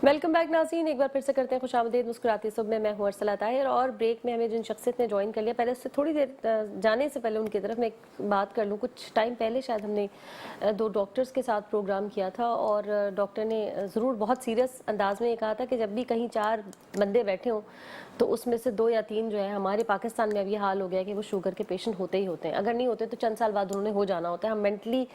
Welcome back नाज़रीन, एक बार फिर से करते हैं खुशामदीद मुस्कुराती सुबह में। मैं हूं अरसला ताहिर और ब्रेक में हमें जिन शख्सियत ने ज्वाइन कर लिया, पहले उससे थोड़ी देर जाने से पहले उनकी तरफ मैं एक बात कर लूं। कुछ टाइम पहले शायद हमने दो डॉक्टर्स के साथ प्रोग्राम किया था और डॉक्टर ने ज़रूर बहुत सीरियस अंदाज में ये कहा था कि जब भी कहीं 4 बंदे बैठे हों तो उसमें से 2 या 3 जो है, हमारे पाकिस्तान में अब ये हाल हो गया कि वो शुगर के पेशेंट होते ही होते हैं। अगर नहीं होते तो चंद साल बाद उन्होंने हो जाना होता है। हम मेंटली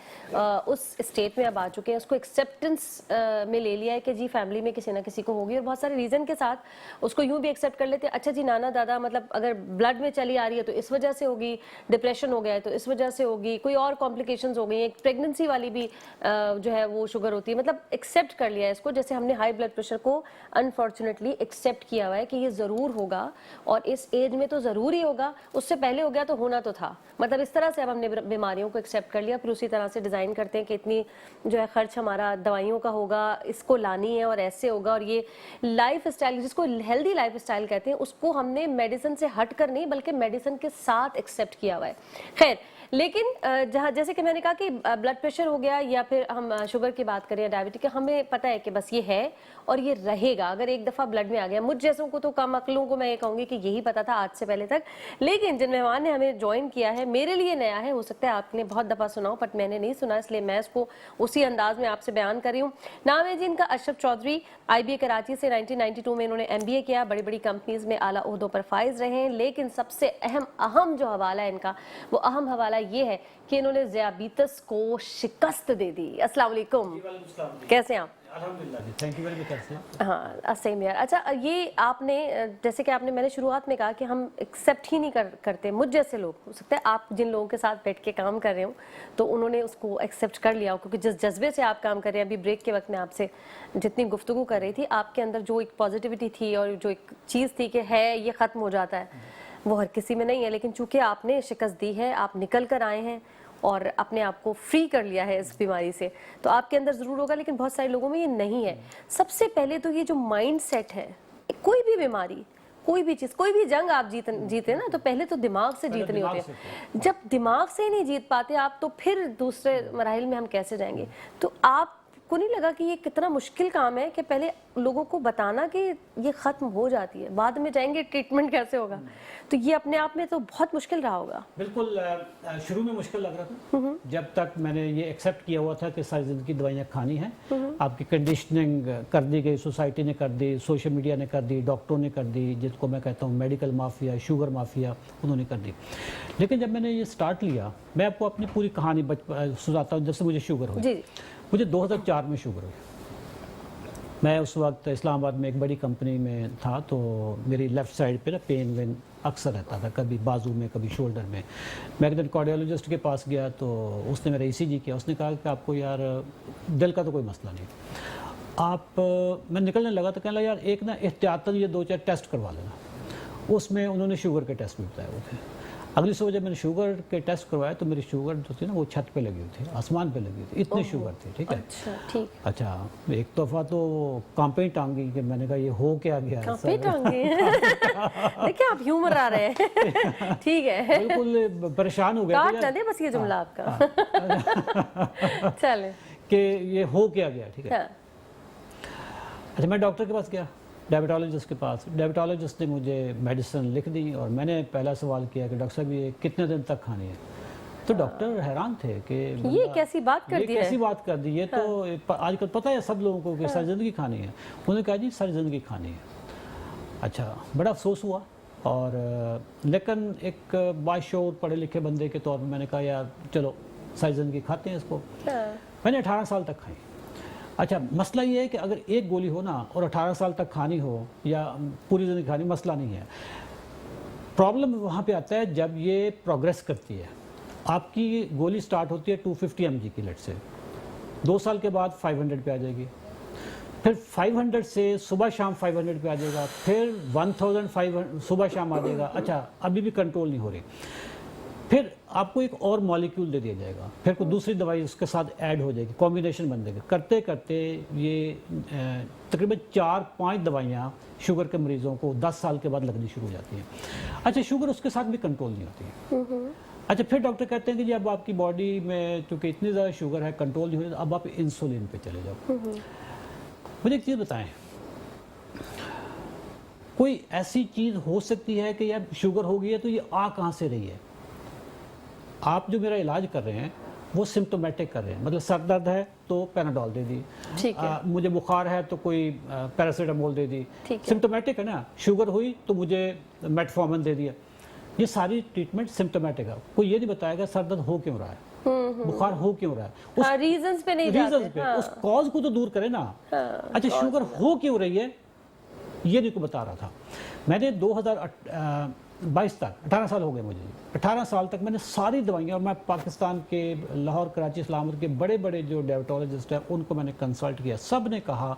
उस स्टेट में अब आ चुके हैं, उसको एक्सेप्टेंस में ले लिया है कि जी फैमिली में किसी ना किसी को होगी और बहुत सारे रीज़न के साथ उसको यूं भी एक्सेप्ट कर लेते हैं। अच्छा जी, नाना दादा मतलब अगर ब्लड में चली आ रही है तो इस वजह से होगी, डिप्रेशन हो गया है तो इस वजह से होगी, कोई और कॉम्प्लिकेशंस हो गई, एक प्रेगनेंसी वाली भी जो है वो शुगर होती है। मतलब एक्सेप्ट कर लिया है इसको, जैसे हमने हाई ब्लड प्रेशर को अनफॉर्चुनेटली एक्सेप्ट किया हुआ है कि ये ज़रूर होगा और इस एज में तो ज़रूर ही होगा, उससे पहले हो गया तो होना तो था। मतलब इस तरह से अब हमने बीमारियों को एक्सेप्ट कर लिया, फिर उसी तरह से डिज़ाइन करते हैं कि इतनी जो है खर्च हमारा दवाइयों का होगा, इसको लानी है और ऐसे होगा। और ये लाइफ स्टाइल, जिसको हेल्दी लाइफ स्टाइल कहते हैं, उसको हमने मेडिसिन से हट कर नहीं बल्कि मेडिसिन के साथ एक्सेप्ट किया हुआ है। खैर, लेकिन जहाँ जैसे कि मैंने कहा कि ब्लड प्रेशर हो गया या फिर हम शुगर की बात करें, डायबिटीज का, हमें पता है कि बस ये है और ये रहेगा। अगर एक दफ़ा ब्लड में आ गया, मुझ जैसों को तो कम अक्लों को मैं ये कहूँगी कि यही पता था आज से पहले तक। लेकिन जिन मेहमान ने हमें ज्वाइन किया है, मेरे लिए नया है, हो सकता है आपने बहुत दफ़ा सुना हो बट मैंने नहीं सुना, इसलिए मैं इसको उसी अंदाज में आपसे बयान कर रही हूँ। नाम है जी इनका अशरफ चौधरी। IBA कराची से 1992 में इन्होंने MBA किया, बड़ी बड़ी कंपनीज में आला ओहदों पर फाइज रहे हैं। लेकिन सबसे अहम जो हवाला है इनका, वो अहम हवाला ये है कि इन्होंने ज़ियाबीतस को शिकस्त दे दी। अस्सलाम वालेकुम, कैसे हैं आप? अल्हम्दुलिल्लाह, थैंक यू वेरी मच। हाँ, सेम यार। अच्छा, ये आपने जैसे कि आपने मैंने शुरुआत में कहा कि हम एक्सेप्ट ही नहीं करते, मुझ जैसे लोग, हो सकता है आप जिन लोगों के साथ बैठ के काम कर रहे हो तो उन्होंने उसको एक्सेप्ट कर लिया हो, क्योंकि जिस जज्बे से आप काम कर रहे हैं, अभी ब्रेक के वक्त में आपसे जितनी गुफ्तगू कर रही थी, आपके अंदर जो एक पॉजिटिविटी थी और जो एक चीज़ थी कि है ये ख़त्म हो जाता है, वो हर किसी में नहीं है। लेकिन चूंकि आपने शिकस्त दी है, आप निकल कर आए हैं और अपने आप को फ्री कर लिया है इस बीमारी से, तो आपके अंदर ज़रूर होगा। लेकिन बहुत सारे लोगों में ये नहीं है। सबसे पहले तो ये जो माइंड सेट है, कोई भी बीमारी, कोई भी चीज़, कोई भी जंग आप जीते ना, तो पहले तो दिमाग से जीतनी होती है। जब दिमाग से ही नहीं जीत पाते आप, तो फिर दूसरे मराहिल में हम कैसे जाएंगे? तो आपको नहीं लगा कि ये कितना मुश्किल काम है कि पहले लोगों को बताना कि ये ख़त्म हो जाती है, बाद में जाएंगे ट्रीटमेंट कैसे होगा? तो ये अपने आप में तो बहुत मुश्किल रहा होगा। बिल्कुल, शुरू में मुश्किल लग रहा था, जब तक मैंने ये एक्सेप्ट किया हुआ था कि सारी ज़िंदगी दवाइयाँ खानी हैं। आपकी कंडीशनिंग कर दी गई, सोसाइटी ने कर दी, सोशल मीडिया ने कर दी, डॉक्टरों ने कर दी, जिसको मैं कहता हूँ मेडिकल माफिया, शुगर माफिया, उन्होंने कर दी। लेकिन जब मैंने ये स्टार्ट लिया, मैं आपको अपनी पूरी कहानी सुनाता हूँ। जैसे मुझे शुगर हुई, मुझे 2004 में शुगर हुई। मैं उस वक्त इस्लामाबाद में एक बड़ी कंपनी में था, तो मेरी लेफ़्ट साइड पे ना पेन वेन अक्सर रहता था, कभी बाजू में, कभी शोल्डर में। मैं एक दिन कार्डियोलॉजिस्ट के पास गया तो उसने मेरा ECG किया। उसने कहा कि आपको यार दिल का तो कोई मसला नहीं, मैं निकलने लगा तो कहने लगा यार एक ना एहतियातन ये 2-4 टेस्ट करवा लेना। उसमें उन्होंने शुगर के टेस्ट भी बताए हुए थे। अगली सुबह जब मैंने शुगर के टेस्ट करवाया तो मेरी शुगर जो थी ना, वो छत पे लगी हुई थी, आसमान पे लगी हुई थी, इतनी शुगर थी। ठीक है, अच्छा, ठीक। अच्छा, एक दफ़ा तो कांपे ही टांगी कि मैंने कहा ये हो क्या गया। कांपे टांगे देखिए आप ह्यूमर आ रहे हैं ठीक है, बिल्कुल परेशान हो गया। काट ना दे बस ये जुमला आपका चले कि ये हो क्या गया। ठीक है, हाँ। अच्छा, मैं डॉक्टर के पास गया, डायबिटोलॉजिस्ट के पास। डायबिटोलॉजिस्ट ने मुझे मेडिसिन लिख दी और मैंने पहला सवाल किया कि डॉक्टर साहब ये कितने दिन तक खानी है? तो डॉक्टर हैरान थे कि ये कैसी बात कर दी है? कैसी बात कर दी, ये तो आजकल पता है सब लोगों को कि सारी ज़िंदगी खानी है। उन्होंने कहा जी सारी ज़िंदगी खानी है। अच्छा, बड़ा अफसोस हुआ। और लेकिन एक बाशऊर पढ़े लिखे बंदे के तौर पर मैंने कहा यार चलो सारी ज़िंदगी खाते हैं इसको। मैंने 18 साल तक खाई। अच्छा, मसला ये है कि अगर एक गोली हो ना और 18 साल तक खानी हो या पूरी ज़िंदगी खानी, मसला नहीं है। प्रॉब्लम वहाँ पे आता है जब ये प्रोग्रेस करती है। आपकी गोली स्टार्ट होती है 250 mg की, लेट से 2 साल के बाद 500 पे आ जाएगी, फिर 500 से सुबह शाम 500 पे आ जाएगा, फिर 1500 सुबह शाम आ जाएगा। अच्छा, अभी भी कंट्रोल नहीं हो रही, फिर आपको एक और मॉलिक्यूल दे दिया जाएगा, फिर कोई दूसरी दवाई उसके साथ ऐड हो जाएगी, कॉम्बिनेशन बन जाएगी। करते करते ये तकरीबन 4-5 दवाइयाँ शुगर के मरीज़ों को 10 साल के बाद लगनी शुरू हो जाती हैं। अच्छा, शुगर उसके साथ भी कंट्रोल नहीं होती। अच्छा, फिर डॉक्टर कहते हैं कि जी अब आपकी बॉडी में चूँकि इतनी ज़्यादा शुगर है, कंट्रोल नहीं हो रही, अब आप इंसुलिन पे चले जाओ। मुझे एक चीज़ बताएं, कोई ऐसी चीज़ हो सकती है कि यार शुगर हो गई है तो ये आ कहाँ से रही है? आप जो मेरा इलाज कर रहे हैं वो सिम्टोमेटिक कर रहे हैं, मतलब सर दर्द है तो पैनाडोल दे दी, ठीक है। मुझे बुखार है तो कोई पैरासीटामोल दे दी, ठीक है। सिम्टोमेटिक है ना। शुगर हुई तो मुझे मेटफॉर्मिन दे दिया। ये सारी ट्रीटमेंट सिम्टोमेटिक है। कोई ये नहीं बताएगा सर दर्द हो क्यों रहा है, बुखार हो क्यों रहा है, उस हाँ, रीजंस पे नहीं रीजंस जाते। पे, हाँ, उस कॉज को तो दूर करे ना। हाँ, अच्छा, शुगर हो क्यों रही है ये नहीं को बता रहा था। मैंने 2022 तक 18 साल हो गए मुझे, 18 साल तक मैंने सारी दवाइयाँ, और मैं पाकिस्तान के लाहौर, कराची, इस्लामाबाद के बड़े बड़े जो डायबिटोलॉजिस्ट हैं उनको मैंने कंसल्ट किया। सब ने कहा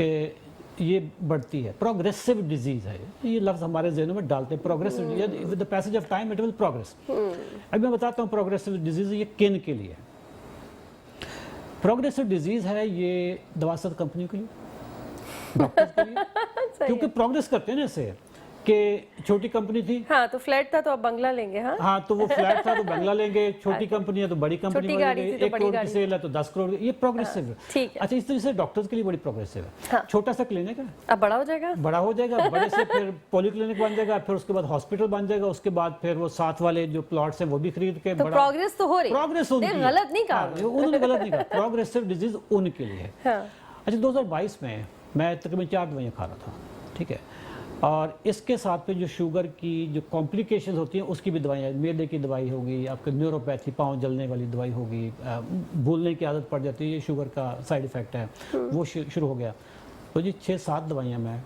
कि ये बढ़ती है, प्रोग्रेसिव डिजीज़ है। ये लफ्ज़ हमारे जहनों में डालते हैं, progressive, with the passage of time it will progress. अभी मैं बताता हूँ प्रोग्रेसिव डिजीज़ ये किन के लिए है। प्रोग्रेसिव डिजीज़ है ये दवासत कंपनियों के लिए, डॉक्टर्स के लिए, क्योंकि प्रोग्रेस करते हैं ना इससे कि छोटी कंपनी थी, हाँ, तो फ्लैट था तो अब बंगला लेंगे। हाँ, हाँ, तो वो फ्लैट था तो बंगला लेंगे, छोटी कंपनी है तो बड़ी कंपनी छोटी गाड़ी थी तो 1 बड़ी करोड़ की गाड़ी। सेल है तो 10 करोड़, ये प्रोग्रेसिव है। ठीक है। अच्छा, इस तरह से डॉक्टर्स के लिए बड़ी प्रोग्रेसिव है। हाँ। छोटा सा क्लिनिक है, अब बड़ा हो जाएगा। बड़ा हो जाएगा, बड़े से फिर पॉलीक्लिनिक बन जाएगा, फिर उसके बाद हॉस्पिटल बन जाएगा, उसके बाद फिर वो साथ वाले जो प्लॉट्स हैं वो भी खरीद के तो बड़ा प्रोग्रेस तो हो रही है। प्रोग्रेस उनकी है। गलत नहीं कहा। हाँ, उन्होंने गलत नहीं कहा, प्रोग्रेसिव डिजीज उनके लिए है। हाँ, अच्छा, 2022 में मैं तकरीबन 4 दवाइयाँ खा रहा था, ठीक है, और इसके साथ पे जो शुगर की जो कॉम्प्लिकेशंस होती हैं उसकी भी दवाइयाँ, मैदे की दवाई होगी, आपके न्यूरोपैथी, पाँव जलने वाली दवाई होगी, भूलने की आदत पड़ जाती है, ये शुगर का साइड इफ़ेक्ट है, वो शुरू हो गया। तो जी 6-7 दवाइयाँ मैं,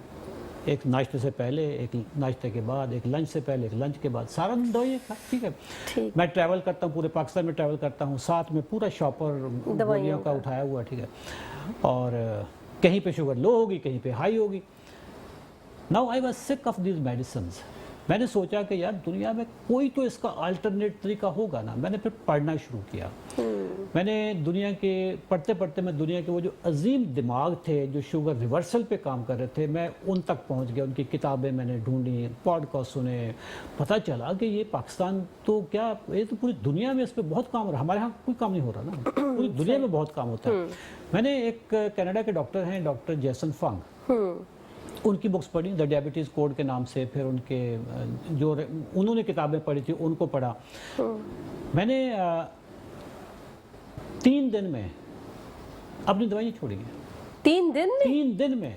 एक नाश्ते से पहले, एक नाश्ते के बाद, एक लंच से पहले, एक लंच के बाद, सारा दिन दवाइयाँ खा, ठीक है। ठीक। मैं ट्रैवल करता हूँ, पूरे पाकिस्तान में ट्रैवल करता हूँ, साथ में पूरा शॉपर दवाइयों का उठाया हुआ, ठीक है, और कहीं पे शुगर लो होगी, कहीं पे हाई होगी। Now I was sick of these medicines. मैंने सोचा कि यार दुनिया में कोई तो इसका अल्टरनेट तरीका होगा ना। मैंने फिर पढ़ना शुरू किया। मैंने दुनिया के पढ़ते पढ़ते मैं दुनिया के वो जो अजीम दिमाग थे जो शुगर रिवर्सल पे काम कर रहे थे, मैं उन तक पहुंच गया। उनकी किताबें मैंने ढूंढी, पॉडकास्ट सुने, पता चला कि ये पाकिस्तान तो क्या, ये तो पूरी दुनिया में इस पर बहुत काम हो रहा है। हमारे यहाँ कोई काम नहीं हो रहा ना, पूरी दुनिया में बहुत काम होता है। मैंने एक कनाडा के डॉक्टर हैं, डॉक्टर जैसन फंग, उनकी बुक्स पढ़ी, द डायबिटीज़ कोड के नाम से, फिर उनके जो उन्होंने किताबें पढ़ी थी उनको पढ़ा। मैंने 3 दिन में अपनी दवाई छोड़ी है। 3 दिन में? 3 दिन में।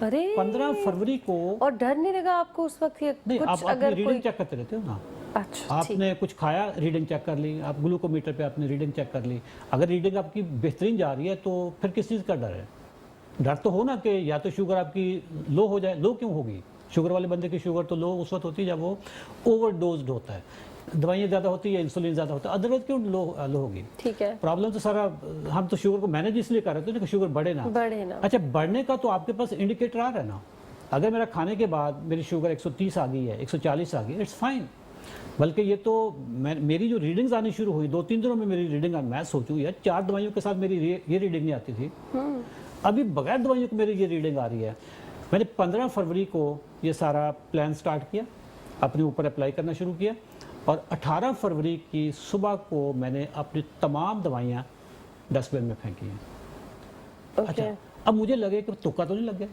अरे 15 फरवरी को। और डर नहीं लगा आपको उस वक्त? नहीं, कुछ आप अगर अपनी कोई रीडिंग चेक करते रहते हो ना। अच्छा, आपने कुछ खाया, रीडिंग चेक कर ली, आप ग्लूकोमीटर पे अपनी रीडिंग चेक कर ली। अगर रीडिंग आपकी बेहतरीन जा रही है तो फिर किस चीज़ का डर है? डर तो हो ना कि या तो शुगर आपकी लो हो जाए। लो क्यों होगी? शुगर वाले बंदे की शुगर तो लो उस वक्त होती है जब वो ओवरडोज्ड होता है, दवाइयाँ ज़्यादा होती है, इंसुलिन ज़्यादा होता है, अदरवाइज क्यों लो होगी? ठीक है। प्रॉब्लम तो सारा, हम तो शुगर को मैनेज इसलिए कर रहे थे ना कि शुगर बढ़े ना। अच्छा, बढ़ने का तो आपके पास इंडिकेटर आ रहा है ना। अगर मेरा खाने के बाद मेरी शुगर 130 आ गई है, 140 आ गई, इट्स फाइन। बल्कि ये तो मेरी जो रीडिंग्स आनी शुरू हुई 2-3 दिनों में मेरी रीडिंग, मैं सोचूं यार 4 दवाइयों के साथ मेरी ये रीडिंग नहीं आती थी, अभी बगैर दवाइयों के मेरी ये रीडिंग आ रही है। मैंने 15 फरवरी को ये सारा प्लान स्टार्ट किया, अपने ऊपर अप्लाई करना शुरू किया, और 18 फरवरी की सुबह को मैंने अपनी तमाम दवाइयाँ डस्टबिन में फेंकी हैं। अच्छा, अब मुझे लगे कि तुक्का तो नहीं लग गया,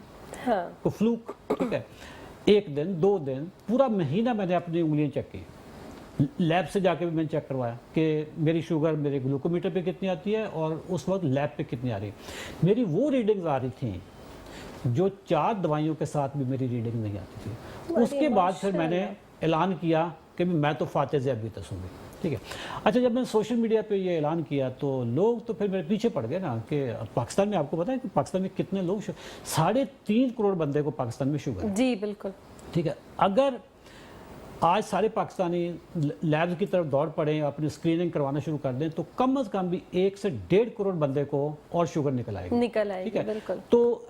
हाँ। तो फ्लूक, ठीक है। 1 दिन, 2 दिन, पूरा महीना मैंने अपनी उंगलियां चेक की, लैब से जाके भी मैंने चेक करवाया कि मेरी शुगर मेरे ग्लूकोमीटर पे कितनी आती है और उस वक्त लैब पे कितनी आ रही। मेरी वो रीडिंग्स आ रही थी जो 4 दवाइयों के साथ भी मेरी रीडिंग नहीं आती थी। उसके बाद फिर मैंने ऐलान किया कि मैं तो फातेह ज़ैब भी तसूँगी, ठीक है। अच्छा, जब मैंने सोशल मीडिया पे ये ऐलान किया तो लोग तो फिर मेरे पीछे पड़ गए ना कि पाकिस्तान में, आपको पता है कि पाकिस्तान में कितने लोग, 3.5 करोड़ बंदे को पाकिस्तान में शुगर है। जी बिल्कुल, ठीक है। अगर आज सारे पाकिस्तानी लैब्स की तरफ दौड़ पड़े, अपनी स्क्रीनिंग करवाना शुरू कर दें, तो कम से कम भी 1 से 1.5 करोड़ बंदे को और शुगर निकल आएगी, ठीक है। बिल्कुल। तो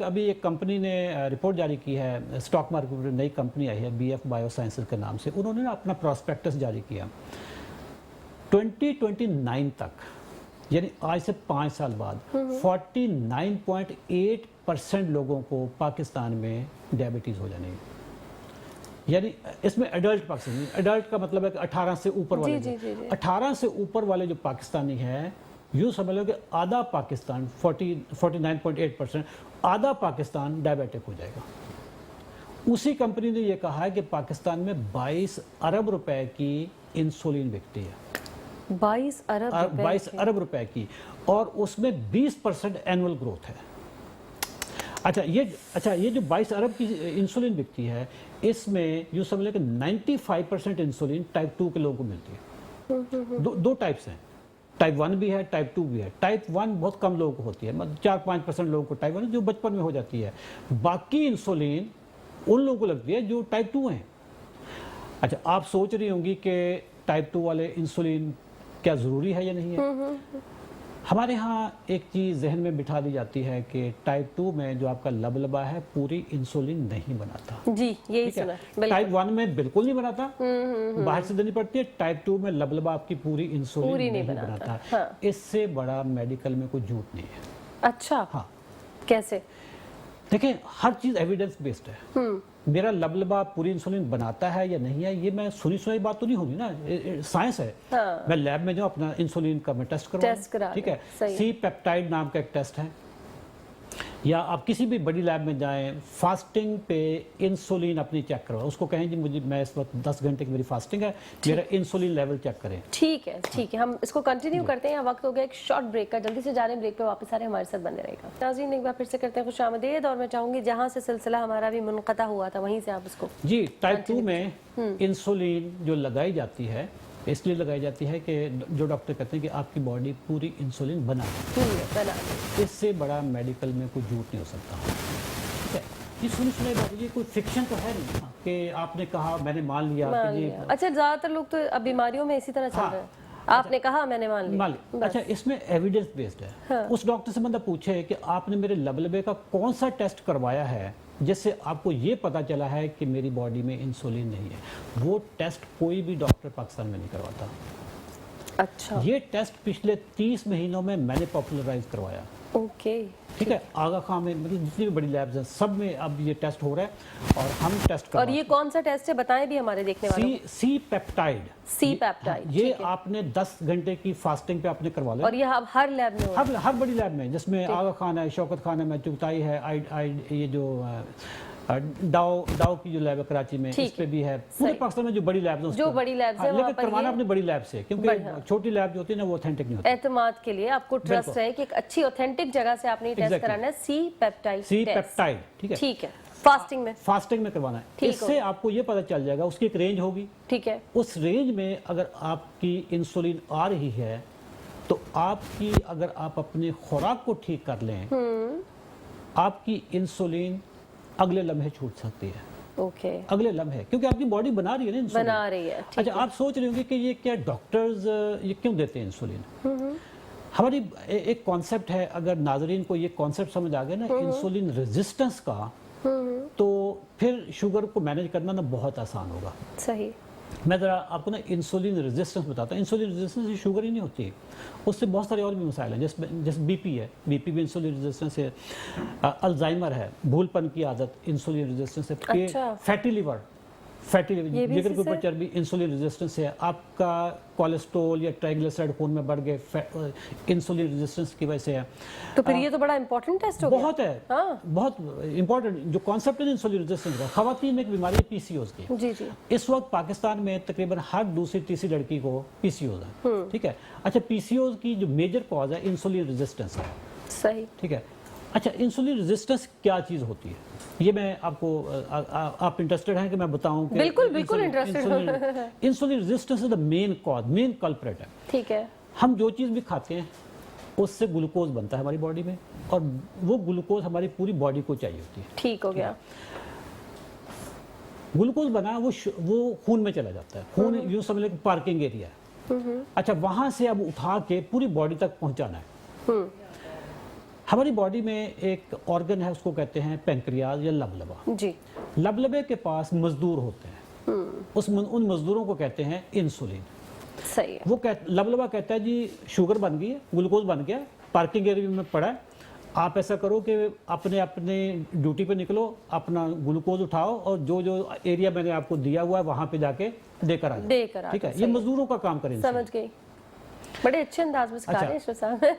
अभी एक कंपनी ने रिपोर्ट जारी की है, स्टॉक मार्केट में नई कंपनी आई है BF बायोसाइंसेज के नाम से। उन्होंने ना अपना प्रॉस्पेक्टस जारी किया 2029 तक, यानी आज से 5 साल बाद 49.8% लोगों को पाकिस्तान में डायबिटीज़ हो जानी है। यानी इसमें एडल्ट पाकिस्तानी, एडल्ट का मतलब है कि 18 से ऊपर वाले, 18 से ऊपर वाले जो पाकिस्तानी हैं यूँ समझ लो कि आधा पाकिस्तान 49.8%, आधा पाकिस्तान डायबिटिक हो जाएगा। उसी कंपनी ने ये कहा है कि पाकिस्तान में 22 अरब रुपए की इंसुलिन बिकती है। 22 अरब रुपए 22 अरब रुपए की, और उसमें 20% एनुअल ग्रोथ है। अच्छा ये जो 22 अरब की इंसुलिन बिकती है, इसमें यूँ समझ लें कि 95% इंसुलिन टाइप 2 के लोगों को मिलती है। दो टाइप्स हैं, टाइप 1 भी है, टाइप 2 भी है। टाइप 1 बहुत कम लोगों को होती है, मतलब 4-5% लोगों को टाइप 1 जो बचपन में हो जाती है। बाकी इंसुलिन उन लोगों को लगती है जो टाइप 2 हैं। अच्छा, आप सोच रही होंगी कि टाइप 2 वाले इंसुलिन क्या ज़रूरी है या नहीं है। हमारे यहाँ एक चीज़ जहन में बिठा दी जाती है कि टाइप 2 में जो आपका लबलबा है पूरी इंसुलिन नहीं बनाता। जी, यही सुना है। टाइप 1 में बिल्कुल नहीं बनाता, बाहर से देनी पड़ती है। टाइप 2 में लबलबा आपकी पूरी इंसुलिन नहीं बनाता। हाँ। इससे बड़ा मेडिकल में कोई झूठ नहीं है। अच्छा, हाँ, कैसे? देखें, हर चीज़ एविडेंस बेस्ड है। मेरा लबलबा पूरी इंसुलिन बनाता है या नहीं है, ये मैं सुनी सुनाई बात तो नहीं होगी ना, साइंस है। हाँ। मैं लैब में जो अपना इंसुलिन का मैं टेस्ट करवा, ठीक है। सी पेप्टाइड नाम का एक टेस्ट है, या आप किसी भी बड़ी लैब में जाएं, फास्टिंग पे इंसुलिन अपनी चेक करवाओ। उसको कहें जी मैं इस वक्त 10 घंटे की मेरी फास्टिंग है, मेरा इंसुलिन लेवल चेक करें। ठीक है, हम इसको कंटिन्यू करते हैं। वक्त हो गया एक शॉर्ट ब्रेक का, जल्दी से जा रहे हैं ब्रेक पे, वापस आ रहे हैं, हमारे साथ बने रहेगा। नाज़रीन, एक बार फिर से करते हैं खुशामदीद, और मैं चाहूंगी जहां से सिलसिला हमारा भी मुनक़ता हुआ था वहीं से आप इसको। जी, टाइप 2 में इंसुलिन जो लगाई जाती है, इसलिए लगाई जाती है कि जो डॉक्टर कहते हैं कि आपकी बॉडी पूरी इंसुलिन बना है। इससे बड़ा मेडिकल में कोई झूठ नहीं हो सकता। ठीक है, ये सुनी बात, ये कोई फिक्शन तो है नहीं कि आपने कहा मैंने मान लिया। अच्छा, ज्यादातर लोग तो अब बीमारियों में इसी तरह चल रहे हैं। आपने कहा मैंने मान लिया। अच्छा, इसमें एविडेंस बेस्ड है। हाँ। उस डॉक्टर से बंदा पूछे कि आपने मेरे लबलबे का कौन सा टेस्ट करवाया है जिससे आपको ये पता चला है कि मेरी बॉडी में इंसुलिन नहीं है। वो टेस्ट कोई भी डॉक्टर पाकिस्तान में नहीं करवाता। अच्छा, ये टेस्ट पिछले 30 महीनों में मैंने पॉपुलराइज करवाया। ओके, ठीक है। आगा खां में, मतलब जितनी भी बड़ी लैब्स हैं सब में अब ये टेस्ट हो रहा है और हम टेस्ट कर। और ये कौन सा टेस्ट है बताएं भी हमारे देखने वालों को। C peptide. सी पेप्टाइड, ये आपने 10 घंटे की फास्टिंग पे आपने करवा लिया। और ये हर लैब में, हर बड़ी लैब में, जिसमें आगा खान है, शौकत खान है, मैं चुगताई है, ये जो डाउ की जो लैब है कराची में, इस पे भी है। पूरे पाकिस्तान में जो बड़ी लैब्स हैं, जो बड़ी लैब्स हैं, लेकिन करवाना अपनी बड़ी लैब से, क्योंकि छोटी लैब जो होती है ना वो ऑथेंटिक नहीं होती। एतमाद के लिए आपको ट्रस्ट है कि एक अच्छी ऑथेंटिक जगह से आपने टेस्ट कराना है। सी पेप्टाइड, ठीक है। फास्टिंग में करवाना है। इससे आपको ये पता चल जाएगा, उसकी एक रेंज होगी, ठीक है। उस रेंज में अगर आपकी इंसुलिन आ रही है तो आपकी, अगर आप अपनी खुराक को ठीक कर लें, आपकी इंसुलिन अगले लम्हे छूट सकती है। ओके, अगले लम्हे, क्योंकि आपकी बॉडी बना रही है ना इंसुलिन, बना रही है। अच्छा, आप सोच रहे होंगे कि ये क्या डॉक्टर्स ये क्यों देते हैं इंसुलिन। हमारी एक कॉन्सेप्ट है, अगर नाजरीन को ये कॉन्सेप्ट समझ आ गया ना इंसुलिन रेजिस्टेंस का, तो फिर शुगर को मैनेज करना ना बहुत आसान होगा। सही। मैं ज़रा आपको ना इंसुलिन रेजिस्टेंस बताता हूँ। इंसुलिन रेजिस्टेंस से शुगर ही नहीं होती है, उससे बहुत सारे और भी मसाइल हैं। जैसे बीपी है, बीपी भी इंसुलिन रेजिस्टेंस है। अल्जाइमर है, भूलपन की आदत, इंसुलिन रेजिस्टेंस है। अच्छा। फैटी लिवर, जिगर के ऊपर चर्बी, इंसुलिन रेजिस्टेंस है। आपका कोलेस्ट्रॉल या ट्राइग्लिसराइड खून में बढ़ गए, इंसुलिन रेजिस्टेंस की वजह से है। तो फिर ये तो बड़ा इंपॉर्टेंट टेस्ट हो गया। बहुत है, हाँ। बहुत इंपॉर्टेंट जो कॉन्सेप्ट है इंसुलिन रेजिस्टेंस का। खवातीन में एक बीमारी है पीसीओएस की। जी जी। इस वक्त पाकिस्तान में तकरीबन हर दूसरी तीसरी लड़की को पीसीओएस है। ठीक है। अच्छा, पीसीओएस की जो मेजर कॉज है इंसुलिन रेजिस्टेंस है। सही, ठीक है। अच्छा, इंसुलिन रेजिस्टेंस क्या चीज़ होती है, ये मैं आपको, आप इंटरेस्टेड हैं कि मैं बताऊं? बिल्कुल interested. Insulin resistance is the main cause, main culprit है। ठीक है। हम जो चीज़ भी खाते हैं उससे ग्लूकोज बनता है हमारी बॉडी में, और वो ग्लूकोज हमारी पूरी बॉडी को चाहिए होती है। ठीक हो गया। ग्लूकोज बना वो खून में चला जाता है। खून यूँ समझ लें पार्किंग एरिया है। अच्छा, वहाँ से अब उठा के पूरी बॉडी तक पहुँचाना है। हमारी बॉडी में एक ऑर्गन है, उसको कहते हैं पेंक्रियाज या लबलबा। जी। लबलबे के पास मजदूर होते हैं, उन मजदूरों को कहते हैं इंसुलिन। सही है। वो लबलबा कहता है जी शुगर बन गई है, ग्लूकोज बन गया, पार्किंग एरिया में पड़ा है, आप ऐसा करो कि अपने अपने ड्यूटी पे निकलो, अपना ग्लूकोज उठाओ और जो जो एरिया मैंने आपको दिया हुआ है वहां पे जाके देकर आ जाओ। ठीक है, ये मजदूरों का काम करें। समझ गई। बड़े अच्छे अंदाज में सिखा रहे हैं अशरफ साहब।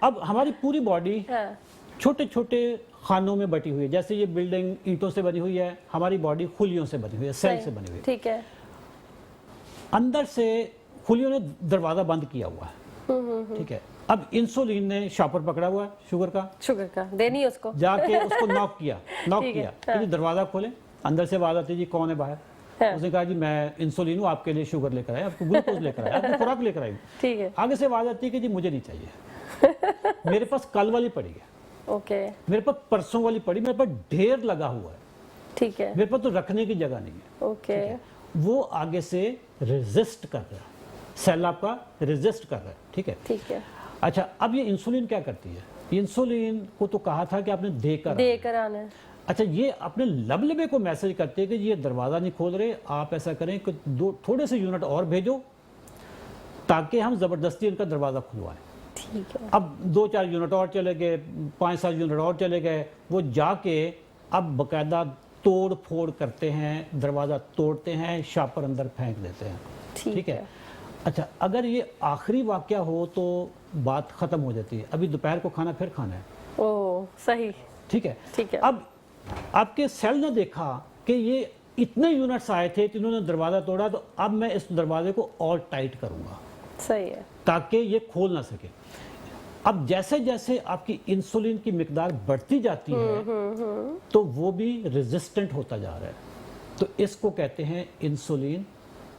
अब हमारी पूरी बॉडी हाँ, छोटे छोटे खानों में बटी हुई है। जैसे ये बिल्डिंग ईंटों से बनी हुई है, हमारी बॉडी खुलियों से बनी हुई है, सेल सही, से बनी हुई है। ठीक है। अंदर से खुलियों ने दरवाजा बंद किया हुआ है, ठीक है। अब इंसुलिन ने शॉपर पकड़ा हुआ है शुगर का, शुगर का देनी है उसको। जाके उसको नॉक किया ठीक है, कि जी दरवाजा खोले। अंदर से आवाज आती है, जी कौन है बाहर? हाँ। उसने कहा, जी मैं इंसुलिन हूँ, आपके लिए शुगर लेकर आया, आपको ग्लूकोज लेकर आया, आपको खुराक लेकर आई। ठीक है, आगे से आवाज आती है कि जी मुझे नहीं चाहिए, मेरे पास कल वाली पड़ी है, ओके, मेरे पास परसों वाली पड़ी, मेरे पास ढेर लगा हुआ है, ठीक है, मेरे पास तो रखने की जगह नहीं है। ओके, वो आगे से रेजिस्ट कर रहा है, सेल आपका रेजिस्ट कर रहा है, ठीक है। ठीक है। अच्छा, अब ये इंसुलिन क्या करती है? इंसुलिन को तो कहा था कि आपने देकर आना है। अच्छा, ये अपने लबलबे को मैसेज करते हैं कि ये दरवाज़ा नहीं खोल रहे, आप ऐसा करें कि थोड़े से यूनिट और भेजो ताकि हम ज़बरदस्ती इनका दरवाज़ा खुलवाएं। ठीक है, अब 2-4 यूनिट और चले गए, 5-7 यूनिट और चले गए, वो जाके अब बाकायदा तोड़ फोड़ करते हैं, दरवाज़ा तोड़ते हैं, शापर अंदर फेंक देते हैं, ठीक है। अच्छा, अगर ये आखिरी वाक़या हो तो बात ख़त्म हो जाती है, अभी दोपहर को खाना फिर खाना है, ओ सही, ठीक है। ठीक है। अब आपके सेल ने देखा कि ये इतने यूनिट्स आए थे, इन्होंने दरवाज़ा तोड़ा, तो अब मैं इस दरवाजे को और टाइट करूंगा सही है, ताकि ये खोल ना सके। अब जैसे जैसे आपकी इंसुलिन की मिकदार बढ़ती जाती है तो वो भी रेजिस्टेंट होता जा रहा है, तो इसको कहते हैं इंसुलिन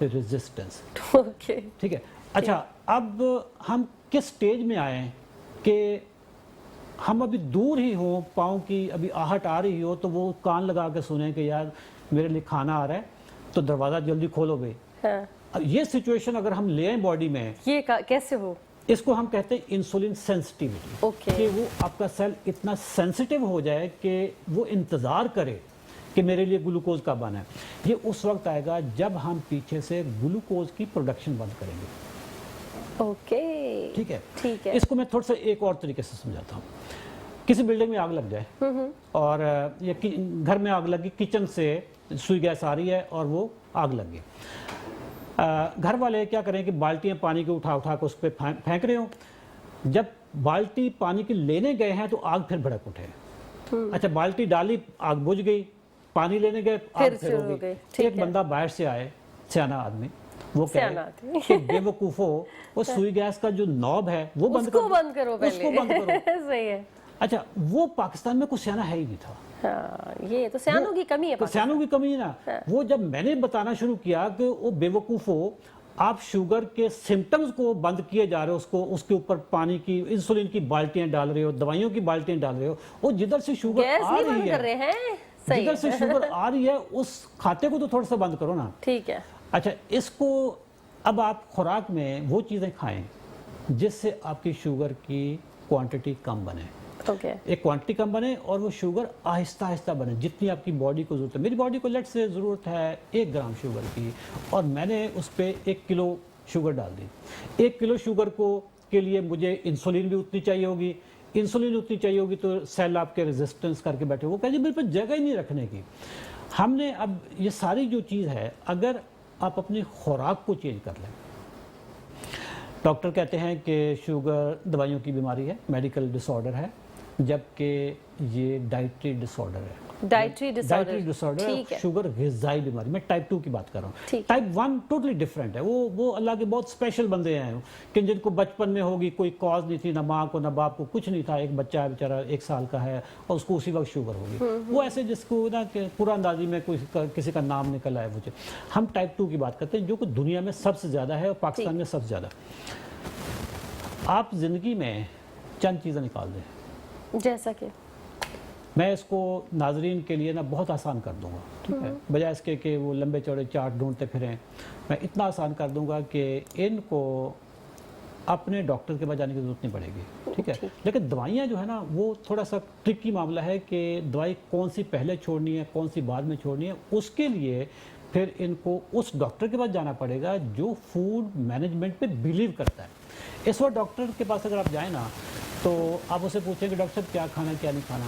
रेजिस्टेंस, ओके, ठीक है। अच्छा, अब हम किस स्टेज में आए हैं कि हम अभी दूर ही हो, पाँव की अभी आहट आ रही हो तो वो कान लगा के सुने कि यार मेरे लिए खाना आ रहा है, तो दरवाज़ा जल्दी खोलो भाई। हाँ, अब ये सिचुएशन अगर हम ले आए बॉडी में, ये कैसे हो? इसको हम कहते हैं इंसुलिन सेंसिटिविटी, ओके, कि वो आपका सेल इतना सेंसिटिव हो जाए कि वो इंतज़ार करे कि मेरे लिए ग्लूकोज कब आना है। ये उस वक्त आएगा जब हम पीछे से ग्लूकोज की प्रोडक्शन बंद करेंगे, ओके, ठीक है। ठीक है। इसको मैं थोड़ा सा एक और तरीके से समझाता हूँ। किसी बिल्डिंग में आग लग जाए और ये घर में आग लगी, किचन से सुई गैस आ रही है और वो आग लग गई। घर वाले क्या करें कि बाल्टियाँ पानी की उठा उठा के उस पर फेंक रहे हो। जब बाल्टी पानी की लेने गए हैं तो आग फिर भड़क उठे। अच्छा, बाल्टी डाली, आग बुझ गई, पानी लेने गए, आग फिर हो गई। एक बंदा बाहर से आए, सियाना आदमी, वो कहे कि बेवकूफो, वो सुई गैस का जो नॉब है वो बंद करो पहले, उसको बंद करो। सही है। अच्छा, वो पाकिस्तान में कुछ सियाना है ही नहीं था। हाँ, ये तो सियानों की कमी है, तो सियानों की कमी है ना। हाँ। वो जब मैंने बताना शुरू किया कि वो बेवकूफो, आप शुगर के सिम्टम्स को बंद किए जा रहे हो, उसको उसके ऊपर पानी की, इंसुलिन की बाल्टियां डाल रहे हो, दवाइयों की बाल्टियां डाल रहे हो, वो जिधर से शुगर आ रही है, जिधर से शुगर आ रही है उस खाते को तो थोड़ा सा बंद करो ना, ठीक है। अच्छा, इसको अब आप खुराक में वो चीज़ें खाएं जिससे आपकी शुगर की क्वांटिटी कम बने, ओके, एक क्वांटिटी कम बने और वो शुगर आहिस्ता आहिस्ता बने जितनी आपकी बॉडी को ज़रूरत है। मेरी बॉडी को लेट से ज़रूरत है 1 ग्राम शुगर की और मैंने उस पर 1 किलो शुगर डाल दी। 1 किलो शुगर को के लिए मुझे इंसुलिन भी उतनी चाहिए होगी, इंसुलिन उतनी चाहिए होगी तो सेल आपके रेजिस्टेंस करके बैठे, वो कहेंगे मेरे पास जगह ही नहीं रखने की। हमने अब ये सारी जो चीज़ है, अगर आप अपनी खुराक को चेंज कर लें, डॉक्टर कहते हैं कि शुगर दवाइयों की बीमारी है, मेडिकल डिसऑर्डर है, जबकि ये डाइटरी डिसऑर्डर है। डाइटरी डिसऑर्डर, डिसऑर्डर ठीक है। शुगर ग़िज़ाई बीमारी, मैं टाइप 2 की बात कर रहा हूँ। ठीक। टाइप 1 टोटली डिफरेंट है, वो अल्लाह के बहुत स्पेशल बंदे हैं कि जिनको बचपन में होगी, कोई कॉज नहीं थी, ना माँ को ना बाप को, कुछ नहीं था, एक बच्चा है बेचारा 1 साल का है और उसको उसी वक्त शुगर होगी। वो ऐसे जिसको ना कि पूरा अंदाजी में किसी का नाम निकल आए मुझे। हम टाइप 2 की बात करते हैं जो कि दुनिया में सबसे ज़्यादा है और पाकिस्तान में सबसे ज़्यादा। आप ज़िंदगी में चंद चीज़ें निकाल दें, जैसा कि मैं इसको नाजरीन के लिए ना बहुत आसान कर दूंगा, ठीक है, बजाय इसके कि वो लंबे चौड़े चार्ट ढूंढते फिरें, मैं इतना आसान कर दूंगा कि इनको अपने डॉक्टर के पास जाने की ज़रूरत नहीं पड़ेगी, ठीक है। लेकिन दवाइयाँ जो है ना, वो थोड़ा सा ट्रिकी मामला है कि दवाई कौन सी पहले छोड़नी है, कौन सी बाद में छोड़नी है। उसके लिए फिर इनको उस डॉक्टर के पास जाना पड़ेगा जो फूड मैनेजमेंट पे बिलीव करता है। इस वक्त डॉक्टर के पास अगर आप जाएँ ना, तो आप उसे पूछेंगे डॉक्टर साहब क्या खाना क्या नहीं खाना,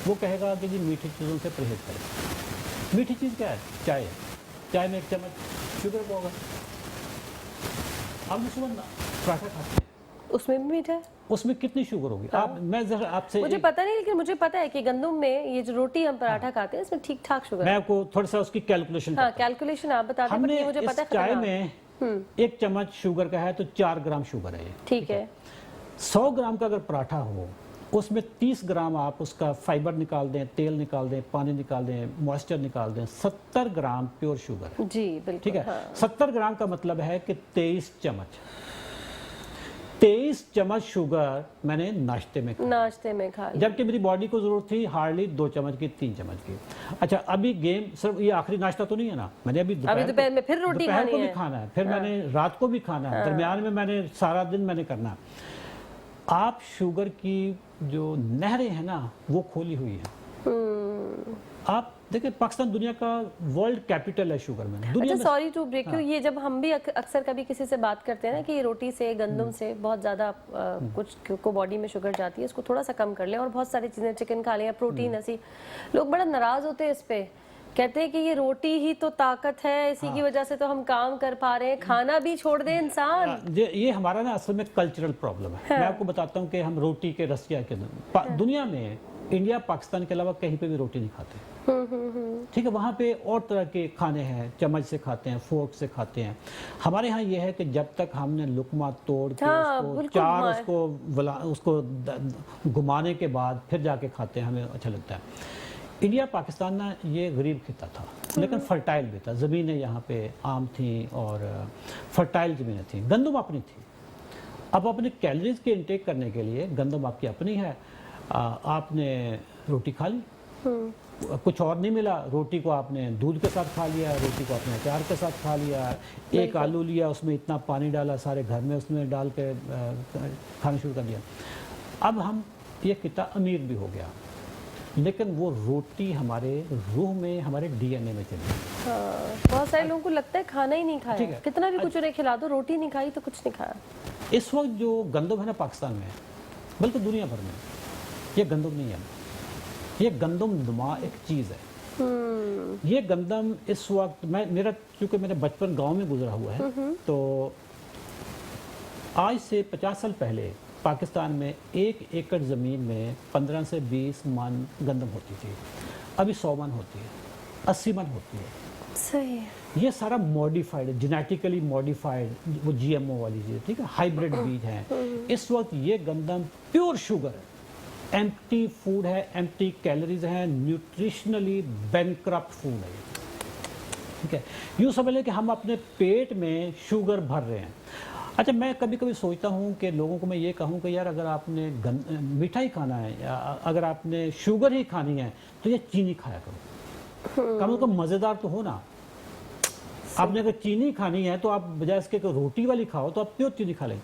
वो कहेगा कि जी मीठी चीज़ों से परहेज करें। मीठी चीज़ क्या है? चाय है, चाय में 1 चम्मच शुगर का होगा। आपने सुना पराठा खाते हैं, उसमें भी मीठा है? उसमें कितनी शुगर होगी? आप, मैं जरा आपसे मुझे पता नहीं, लेकिन मुझे पता है कि गंदम में ये जो रोटी हम पराठा खाते हैं इसमें ठीक ठाक शुगर मैं है। आपको थोड़ा सा उसकी कैलकुलेशन हाँ, कैलकुलेशन आप बता दें, बट हमने ये मुझे पता इस है चाय खतरनाक। में 1 चम्मच शुगर का है तो 4 ग्राम शुगर है ये। ठीक है। 100 ग्राम का अगर पराठा हो, उसमें 30 ग्राम आप उसका फाइबर निकाल दें, तेल निकाल दें, पानी निकाल दें, मॉइस्चर निकाल दें, 70 ग्राम प्योर शुगर है। जी बिल्कुल। ठीक है, हाँ। 70 ग्राम का मतलब है कि 23 चम्मच शुगर मैंने नाश्ते में खाई, नाश्ते में खा लिया। जबकि मेरी बॉडी को जरूरत थी हार्डली 2 चम्मच की, 3 चम्मच की। अच्छा, अभी गेम सिर्फ ये आखिरी नाश्ता तो नहीं है ना, मैंने अभी दोपहर में फिर रोटी दोपहर खानी को भी है। खाना है, फिर मैंने रात को भी खाना है, दरमियान में मैंने सारा दिन मैंने करना है। आप शुगर की जो नहरें हैं ना वो खोली हुई है। आप देखिए, पाकिस्तान दुनिया का वर्ल्ड कैपिटल है शुगर में, दुनिया अच्छा, में। सॉरी टू ब्रेक यू, ये जब हम भी अक्सर कभी किसी से बात करते हैं ना कि रोटी से, गंदम से बहुत ज़्यादा कुछ को बॉडी में शुगर जाती है, इसको थोड़ा सा कम कर लें, और बहुत सारी चीज़ें, चिकन खा लें, प्रोटीन, ऐसी लोग बड़ा नाराज़ होते हैं इस पे, कहते हैं कि ये रोटी ही तो ताकत है, इसी की वजह से तो हम काम कर पा रहे हैं, खाना भी छोड़ दे इंसान। ये हमारा ना असल में कल्चरल प्रॉब्लम है। मैं आपको बताता हूँ कि हम रोटी के रसिया के दुनिया में, इंडिया पाकिस्तान के अलावा कहीं पे भी रोटी नहीं खाते। ठीक है, वहाँ पे और तरह के खाने हैं, चम्मच से खाते हैं, फोर्क से खाते हैं। हमारे यहाँ ये है कि जब तक हमने लुकमा तोड़ के उसको घुमाने के बाद फिर जाके खाते हैं, हमें अच्छा लगता है। इंडिया पाकिस्तान ना ये गरीब खिता था, लेकिन फर्टाइल भी था, ज़मीनें यहाँ पे आम थी और फर्टाइल ज़मीनें थी। गंदम अपनी थी। अब अपने कैलोरीज के इंटेक करने के लिए गंदम आपकी अपनी है, आपने रोटी खा ली, कुछ और नहीं मिला, रोटी को आपने दूध के साथ खा लिया, रोटी को आपने अचार के साथ खा लिया, एक आलू लिया, उसमें इतना पानी डाला, सारे घर में उसमें डाल के खाना शुरू कर दिया। अब हम ये कितना अमीर भी हो गया, लेकिन वो रोटी हमारे रूह में, हमारे डीएनए में चली गई। हाँ, बहुत सारे लोगों को लगता है खाना ही नहीं खाया, कितना भी कुछ उन्हें खिला दो, रोटी नहीं खाई तो कुछ नहीं खाया। इस वक्त जो गंदम है ना पाकिस्तान में, बल्कि दुनिया भर में, ये गंदम नहीं है, ये गंदम नुमा एक चीज़ है। ये गंदम इस वक्त, मेरा चूँकि मेरा बचपन गांव में गुजरा हुआ है, तो आज से 50 साल पहले पाकिस्तान में 1 एकड़ ज़मीन में 15 से 20 मन गंदम होती थी, अभी 100 मन होती है, 80 मन होती है। सही है। ये सारा मॉडिफाइड है, जेनेटिकली मॉडिफाइड, वो जीएमओ वाली चीज़, ठीक है, हाइब्रिड बीज हैं। इस वक्त ये गंदम प्योर शुगर है, एम्प्टी फूड है, एम्प्टी कैलोरीज हैं, न्यूट्रिशनली बैंकक्रप्ट फूड है, ठीक है। यूँ समझ लें कि हम अपने पेट में शुगर भर रहे हैं। अच्छा, मैं कभी कभी सोचता हूँ कि लोगों को मैं ये कहूँ कि यार, अगर आपने मीठा ही खाना है या अगर आपने शुगर ही खानी है तो ये चीनी खाया करो, कम से कम मज़ेदार तो हो ना। आपने अगर चीनी खानी है तो आप बजाय इसके रोटी वाली खाओ, तो आप प्योर चीनी खा लें।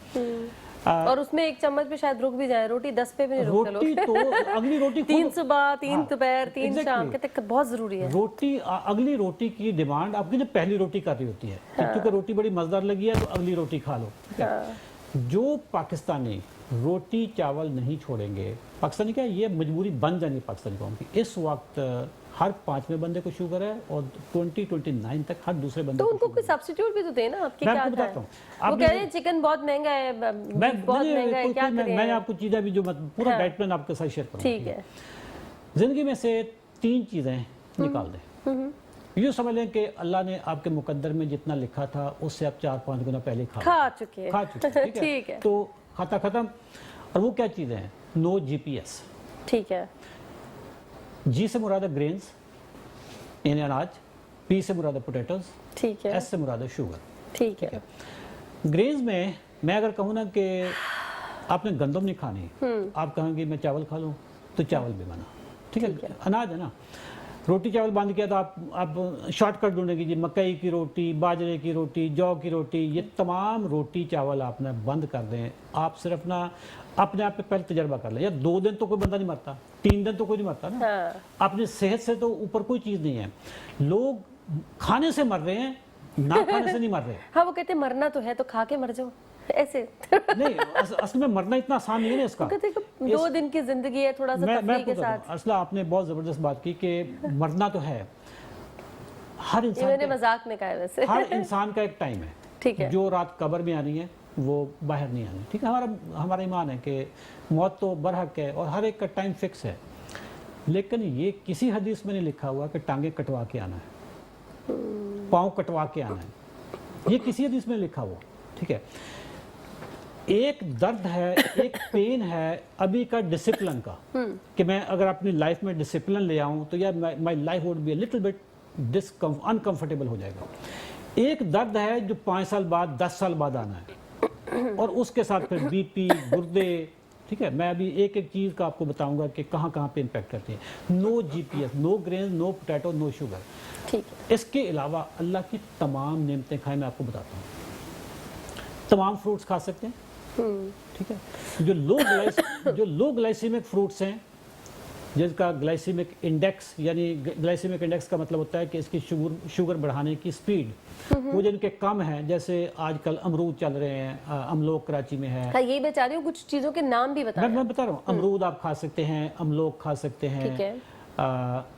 और उसमें 1 चम्मच पे शायद रुक भी जाए, रोटी 10 पे भी नहीं रुकते लोग। रोटी तो अगली रोटी 3 सुबह, 3 दोपहर, 3 exactly. शाम, कहते हैं बहुत जरूरी है। रोटी, अगली रोटी की डिमांड आपकी जो पहली रोटी कर रही होती है, क्योंकि रोटी बड़ी मजेदार लगी है तो अगली रोटी खा लो, ठीक है। जो पाकिस्तानी रोटी चावल नहीं छोड़ेंगे, पाकिस्तानी क्या, ये मजबूरी बन जानी पाकिस्तानी कौम की। इस वक्त हर 5वें बंदे को शुगर है और 2029 तक हर दूसरे बंदे तो को उनको कोई सब्स्टिट्यूट भी तो देना, आपके क्या मैं बताता हूँ। वो कह रहे हैं चिकन बहुत महंगा है, बहुत महंगा है, क्या करें? मैंने आपको चीज़ें भी जो पूरा डाइट प्लान आपके साथ शेयर करूँगा, ठीक है। जिंदगी में से 3 चीज़ें निकाल दें। यूँ समझ लें कि अल्लाह ने आपके मुकद्दर में जितना लिखा था उससे आप 4-5 गुना पहले खा चुके हैं, ठीक है। तो खाता खत्म। और वो क्या चीज़ें हैं? नो जीपीएस, ठीक है। जी से मुराद है ग्रेन्स यानी अनाज, पी से मुराद है पोटैटोज, ठीक है। एस से मुराद है शुगर, ठीक है। ग्रेन्स में मैं अगर कहूँ ना कि आपने गंदम नहीं खानी, आप कहेंगे मैं चावल खा लूँ, तो चावल भी बना, ठीक है, अनाज है ना। रोटी चावल बंद किया तो आप शॉर्टकट ढूंढेंगे जी, मकई की रोटी, बाजरे की रोटी, जौ की रोटी, ये तमाम रोटी चावल आपने बंद कर दें। आप सिर्फ ना अपने आप पे पहले तजर्बा कर लें, या 2 दिन तो कोई बंदा नहीं मरता, 3 दिन तो कोई नहीं मरता ना। हाँ। अपनी सेहत से तो ऊपर कोई चीज़ नहीं है। लोग खाने से मर रहे हैं, ना खाने से नहीं मर रहे। हाँ, वो कहते हैं मरना तो है तो खा के मर जाओ, ऐसे नहीं, असल में मरना इतना आसान नहीं है ना इसका। कहते हैं 2 दिन की जिंदगी है, थोड़ा सा तफरीह के साथ। असल आपने बहुत ज़बरदस्त बात की कि मरना तो है, हर इंसान, मैंने मजाक में कहा है वैसे। हर इंसान का एक टाइम है, ठीक है। जो रात कब्र में आनी है वो बाहर नहीं आनी, ठीक है। हमारा ईमान है कि मौत तो बरहक है और हर एक का टाइम फिक्स है, लेकिन ये किसी हदीस में नहीं लिखा हुआ कि टांगे कटवा के आना है, पाँव कटवा के आना है, ये किसी हदीस में लिखा हुआ, ठीक है। एक दर्द है, एक पेन है अभी का डिसिप्लिन का, कि मैं अगर अपनी लाइफ में डिसिप्लिन ले आऊं तो यार my life would be little bit uncomfortable हो जाएगा। एक दर्द है जो 5 साल बाद 10 साल बाद आना है, और उसके साथ फिर बीपी, गुर्दे, ठीक है। मैं अभी एक एक चीज़ का आपको बताऊंगा कि कहाँ कहाँ पे इम्पैक्ट करती है। No GPS, no grain, no potato, no sugar, ठीक है। इसके अलावा अल्लाह की तमाम नेमतें खाएं, मैं आपको बताता हूँ। तमाम फ्रूट्स खा सकते हैं, ठीक है। जो लो ग्लाइसेमिक फ्रूट्स हैं, जिसका ग्लाइसेमिक इंडेक्स, यानी ग्लाइसेमिक इंडेक्स का मतलब होता है कि इसकी शुगर बढ़ाने की स्पीड, वो जिनके कम है, जैसे आजकल अमरूद चल रहे हैं, अमलोक कराची में है। हाँ, यही बता रही हूँ, कुछ चीजों के नाम भी बता मैं बता रहा हूँ, अमरूद आप खा सकते हैं, अमलोक खा सकते हैं, ठीक है।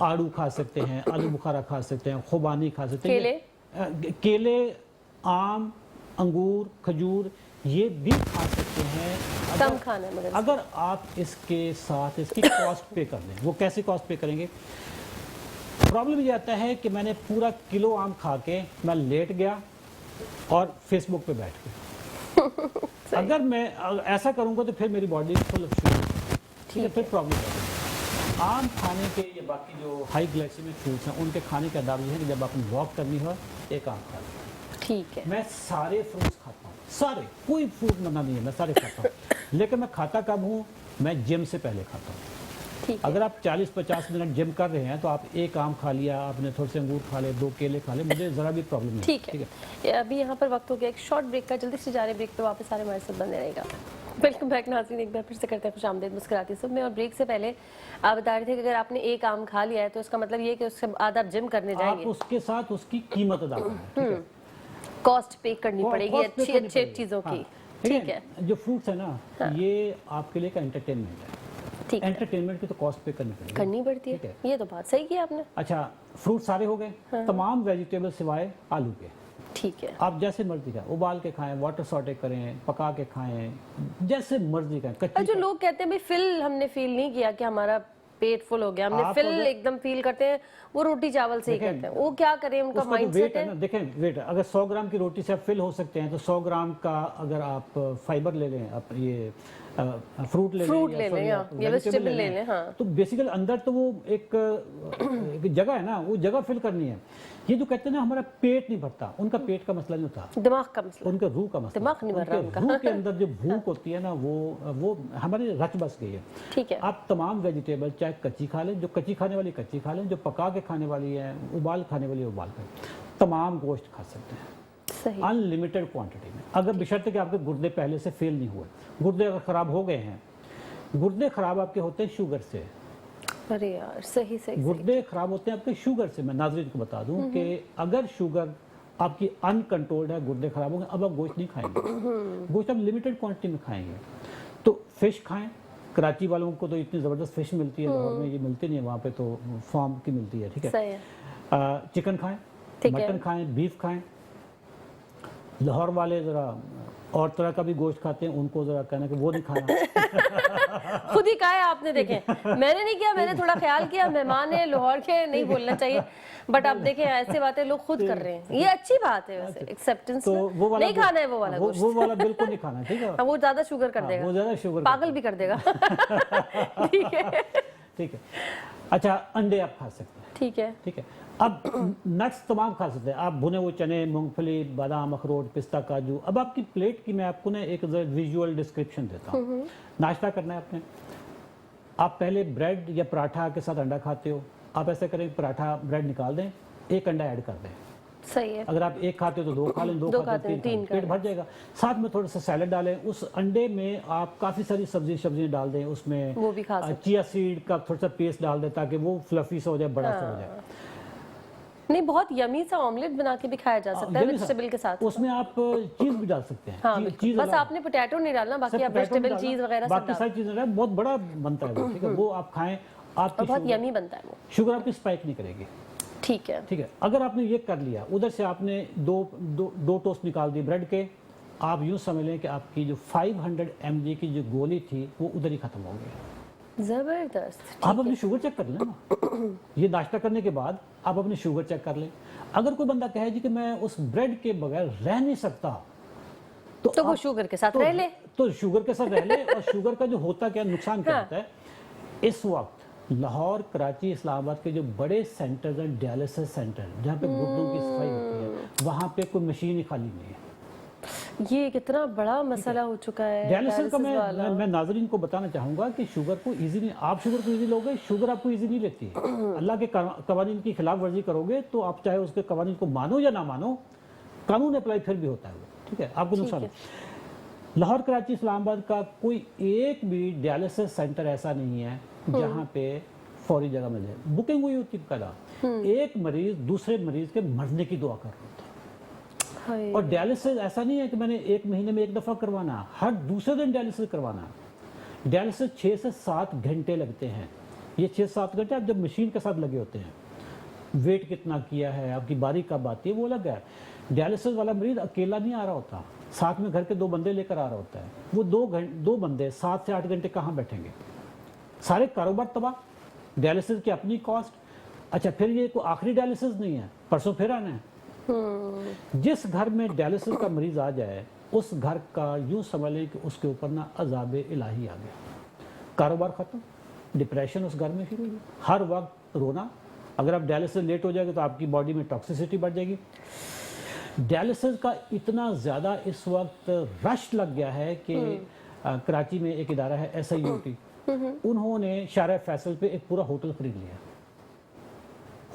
आड़ू खा सकते हैं, आलू बुखारा खा सकते हैं, खुबानी खा सकते हैं, केले, केले, आम, अंगूर, खजूर, ये भी खा सकते हैं कम खाना है मगर अगर आप इसके साथ इसकी कॉस्ट पे कर दें। वो कैसे कॉस्ट पे करेंगे? प्रॉब्लम ये आता है कि मैंने पूरा किलो आम खा के मैं लेट गया और फेसबुक पे बैठ गया। अगर मैं ऐसा करूंगा तो फिर मेरी बॉडी फुल ऑफ शुगर, ठीक है, फिर प्रॉब्लम है। आम खाने के ये बाकी जो हाई ग्लाइसेमिक फ्रूट्स हैं उनके खाने का आदाब ये है कि जब आपने वॉक करनी हो एक आम खा लो। ठीक है। मैं सारे फ्रूट्स खाता हूँ, सारे, कोई फ्रूट मना नहीं है, मैं सारे खाता हूँ। लेकिन मैं खाता कब हूँ? मैं जिम से पहले खाता हूँ। ठीक है। अगर आप 40-50 मिनट जिम कर रहे हैं तो आप एक आम खा लिया, आपने थोड़े से अंगूर खा ले, 2 केले खा ले, मुझे ज़रा भी प्रॉब्लम नहीं। ठीक है। अभी यहाँ पर वक्त हो गया एक शॉर्ट ब्रेक का, जल्दी से जा रहे ब्रेक पे, वापस सारे हमारे साथ बने रहेगा। वेलकम बैक नाज़रीन, एक बार फिर से करते हैं खुशामदीद मुस्कुराती सुबह में। और ब्रेक से पहले आप बता रहे थे कि अगर आपने एक आम खा लिया है तो इसका मतलब ये है कि उसके बाद आप जिम करने जाएंगे, आप उसके साथ उसकी कीमत अदा करें, ठीक है। कॉस्ट पे करनी पड़ेगी कॉस्ट पे अच्छी करनी अच्छी पड़ेगी। चीज़ों हाँ, की। ठीक ठीक है। जो फ्रूट्स है ना, ये आपके लिए का एंटरटेनमेंट है। ठीक है, एंटरटेनमेंट की तो कॉस्ट पे करनी पड़ेगी। करनी पड़ती ठीक है, ये तो बात सही की आपने। अच्छा, फ्रूट सारे हो गए, तमाम वेजिटेबल सिवाय आलू के। ठीक है। आप जैसे मर्जी खाएं, उबाल के खाएं, वाटर सॉटे करें, पका के खाएं, जैसे मर्जी खाएं। और जो लोग कहते हैं भाई फिल हमने फील नहीं किया कि हमारा पेट फुल हो गया, हमने आप फिल अगर- एकदम फील करते हैं, वो रोटी चावल से ही देखें, करते हैं, वो क्या करें, उनका उसका जो माइंडसेट वेट है है। ना, देखें वेट, अगर 100 ग्राम की रोटी से आप फिल हो सकते हैं तो 100 ग्राम का अगर आप फाइबर ले लें, आप ये फ्रूट ले लें या वेजिटेबल ले लें, हाँ। तो बेसिकली अंदर तो वो एक जगह है ना, वो जगह फिल करनी है। ये जो कहते हैं ना हमारा पेट नहीं भरता, उनका पेट का मसला नहीं होता, दिमाग का मसला, उनका रूह का मसला। दिमाग नहीं भर रहा उनके रूह के अंदर जो भूख होती है ना, वो हमारी रच बस गई है। ठीक है। आप तमाम वेजिटेबल चाहे कच्ची खा लें, जो कच्ची खाने वाली कच्ची खा लें, जो पका के खाने वाली है, उबाल खाने वाली उबाल कर, तमाम गोश्त खा सकते हैं सही। अनलिमिटेड क्वांटिटी में, अगर बशर्ते कि आपके गुर्दे पहले से फेल नहीं हुए। गुर्दे अगर ख़राब हो गए हैं, गुर्दे ख़राब आपके होते हैं शुगर से। अरे यार, सही सही। गुर्दे ख़राब होते हैं आपके शुगर से। मैं नाज़रीन को बता दूं कि अगर शुगर आपकी अनकंट्रोल्ड है, गुर्दे ख़राब होंगे। अब आप गोश्त नहीं खाएंगे, गोश्त आप लिमिटेड क्वांटिटी में खाएंगे। तो फिश खाएं। कराची वालों को तो इतनी ज़बरदस्त फिश मिलती है, लाहौर में ये मिलती नहीं है, वहाँ पे तो फार्म की मिलती है, ठीक है। सही है। चिकन खाएं, ठीक है। मटन खाएं, बीफ खाएं। लाहौर वाले ज़रा और तरह का भी गोश्त खाते हैं, उनको ज़रा कहना कि वो नहीं खाना। खुद ही कहा है आपने, देखें मैंने नहीं किया, मैंने थोड़ा ख्याल किया, मेहमान है लाहौर के, नहीं बोलना चाहिए, बट अब देखें ऐसे बातें लोग खुद कर रहे हैं, ये अच्छी बात है वैसे, एक्सेप्टेंस। तो वो वाला नहीं खाना है वो वाला गोश्त, वो वाला बिल्कुल नहीं खाना, ठीक है। हाँ, वो ज्यादा शुगर कर वो देगा, ज़्यादा शुगर पागल भी कर देगा। ठीक है। ठीक है। अच्छा, अंडे आप खा सकते हैं, ठीक है। ठीक है। अब नट्स तमाम खा सकते हैं आप, भुने हुए चने, मूंगफली, बादाम, अखरोट, पिस्ता, काजू। अब आपकी प्लेट की मैं आपको ना एक विजुअल डिस्क्रिप्शन देता हूँ। नाश्ता करना है आपने, आप पहले ब्रेड या पराठा के साथ अंडा खाते हो, आप ऐसा करें पराठा ब्रेड निकाल दें, एक अंडा ऐड कर दें। सही है। अगर आप एक खाते हो तो 2 खा लें, 2 खाते हो 3 पेट भर जाएगा। साथ में थोड़ा सा सैलड डालें, उस अंडे में आप काफ़ी सारी सब्जियां डाल दें, उसमें वो भी खा सकते। चिया सीड का थोड़ा सा पेस्ट डाल दें ताकि वो फ्लफी सा हो जाए, बड़ा सा हो जाए। नहीं, बहुत यमी सा ऑमलेट बना के भी खाया जा सकता है वेजिटेबल के साथ। उसमें आप चीज़ भी डाल सकते हैं। हाँ, चीज़ बस आपने पोटैटो नहीं डालना, बाकी आप वेजिटेबल चीज वगैरह सब बाकी सारी चीज़ें डालें, बहुत बड़ा बनता है वो, ठीक है। वो आप खाएं, आपकी बहुत यमी बनता है वो। शुगर आपकी स्पाइक नहीं करेगी, ठीक है। ठीक है। अगर आपने ये कर लिया, उधर से आपने दो टोस्ट निकाल दिए ब्रेड के, आप यूँ समझ लें कि आपकी जो 500 mg की जो गोली थी वो उधर ही ख़त्म हो गई। जबरदस्त। आप अपनी शुगर चेक कर लें ना, ये नाश्ता करने के बाद आप अपनी शुगर चेक कर लें। अगर कोई बंदा कहे जी कि मैं उस ब्रेड के बगैर रह नहीं सकता, तो वो शुगर के साथ रह ले। तो शुगर के साथ रह ले। और शुगर का जो होता क्या नुकसान क्या होता है, इस वक्त लाहौर, कराची, इस्लामाबाद के जो बड़े सेंटर्स हैं, डायलिसिस सेंटर जहाँ पे घुटनों की सफाई होती है, वहाँ पे कोई मशीन ही खाली नहीं है। ये कितना बड़ा मसला हो चुका है डायलिसिस का वाला। मैं नाजरीन को बताना चाहूँगा कि शुगर को इजी नहीं, आप शुगर को इजी लोगे, शुगर आपको इजी नहीं लेती है। अल्लाह के कवानीन की खिलाफ वर्जी करोगे तो आप चाहे उसके कवानीन को मानो या ना मानो, कानून अप्लाई फिर भी होता है वो, ठीक है, आपको नुकसान है। लाहौर, कराची, इस्लामाबाद का कोई एक भी डायलिसिस सेंटर ऐसा नहीं है जहाँ पे फौरी जगह मिल जाए। बुकिंग हुई होती है पहला, एक मरीज दूसरे मरीज के मरने की दुआ कर रहा होता है। और डायलिसिस ऐसा नहीं है कि मैंने एक महीने में एक दफ़ा करवाना, हर दूसरे दिन डायलिसिस करवाना। डायलिसिस 6 से 7 घंटे लगते हैं। ये 6-7 घंटे आप जब मशीन के साथ लगे होते हैं, वेट कितना किया है, आपकी बारी कब आती है वो अलग है। डायलिसिस वाला मरीज अकेला नहीं आ रहा होता, साथ में घर के 2 बंदे लेकर आ रहा होता है। वो 2 बंदे 7 से 8 घंटे कहाँ बैठेंगे, सारे कारोबार तबाह, डायलिसिस की अपनी कॉस्ट। अच्छा, फिर ये कोई आखिरी डायलिसिस नहीं है, परसों फिर आना है। जिस घर में डायलिसिस का मरीज आ जाए, उस घर का यूं समझ लें कि उसके ऊपर ना अजाब इलाही आ गया, कारोबार खत्म, डिप्रेशन उस घर में शुरू हो गई, हर वक्त रोना। अगर आप डायलिसिस लेट हो जाएगा तो आपकी बॉडी में टॉक्सिसिटी बढ़ जाएगी। डायलिसिस का इतना ज़्यादा इस वक्त रश लग गया है कि कराची में एक इदारा है SIOT, उन्होंने शारा फैसल पे एक पूरा होटल खरीद लिया।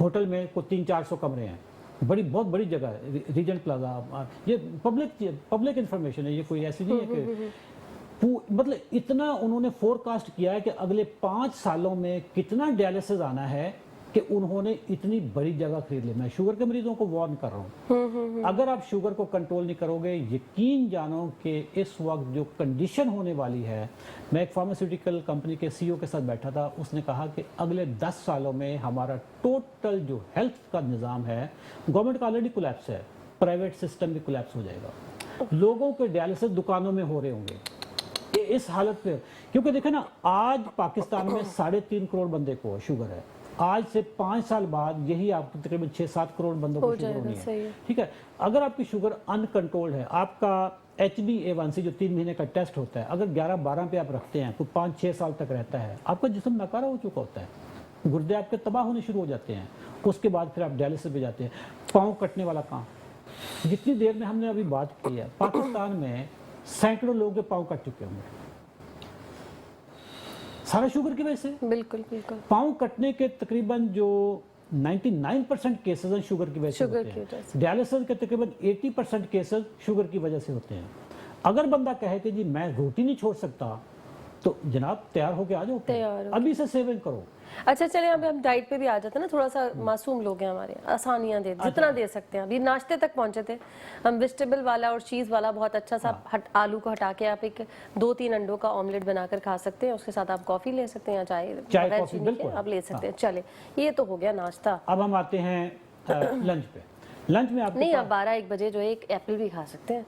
होटल में कोई 300-400 कमरे हैं, बहुत बड़ी जगह है, रीजेंट प्लाजा। ये पब्लिक इंफॉर्मेशन है, ये कोई ऐसी नहीं है कि मतलब इतना उन्होंने फोरकास्ट किया है कि अगले 5 सालों में कितना डायलिसिस आना है कि उन्होंने इतनी बड़ी जगह खरीद ली। मैं शुगर के मरीजों को वार्न कर रहा हूँ, अगर आप शुगर को कंट्रोल नहीं करोगे, यकीन जानो कि इस वक्त जो कंडीशन होने वाली है। मैं एक फार्मास्यूटिकल कंपनी के CEO के साथ बैठा था, उसने कहा कि अगले 10 सालों में हमारा टोटल जो हेल्थ का निज़ाम है, गवर्नमेंट का ऑलरेडी कोलैप्स है, प्राइवेट सिस्टम भी कोलैप्स हो जाएगा। लोगों के डायलिसिस दुकानों में हो रहे होंगे इस हालत पे, क्योंकि देखें ना, आज पाकिस्तान में 3.5 करोड़ बंदे को शुगर है। आज से 5 साल बाद यही आपको तकरीबन 6-7 करोड़ बंदों को शुगर होनी है, ठीक है। अगर आपकी शुगर अनकंट्रोल्ड है, आपका HbA1c जो 3 महीने का टेस्ट होता है, अगर 11-12 पे आप रखते हैं तो 5-6 साल तक रहता है, आपका जिस्म नकारा हो चुका होता है, गुर्दे आपके तबाह होने शुरू हो जाते हैं। उसके बाद फिर आप डायलिसिस पे जाते हैं। पाँव कटने वाला काम, जितनी देर में हमने अभी बात की है, पाकिस्तान में सैकड़ों लोगों के पाँव कट चुके होंगे, सारा शुगर की वजह से। बिल्कुल बिल्कुल। पाँव कटने के तकरीबन जो 99% केसेस हैं शुगर की वजह से होते हैं। डायलिसिस के तकरीबन 80% केसेस शुगर की वजह से होते हैं। अगर बंदा कहे कि जी मैं रोटी नहीं छोड़ सकता, तो जनाब तैयार होके आ जाओ, अभी से सेविंग करो। अच्छा चले, अब हम डाइट पे भी आ जाते हैं ना, थोड़ा सा मासूम लोग हैं हमारे, आसानियां दे जितना दे सकते हैं। अभी नाश्ते तक पहुंचे थे हम, वेजिटेबल वाला और चीज़ वाला बहुत अच्छा सा आलू को हटा के आप एक 2-3 अंडों का ऑमलेट बनाकर खा सकते हैं। उसके साथ आप कॉफ़ी ले सकते हैं या चाय कॉफी बिल्कुल आप ले सकते हैं। चले, ये तो हो गया नाश्ता। अब हम आते हैं लंच पे। लंच में आप नहीं, आप 12-1 बजे जो एक एप्पल भी खा सकते हैं,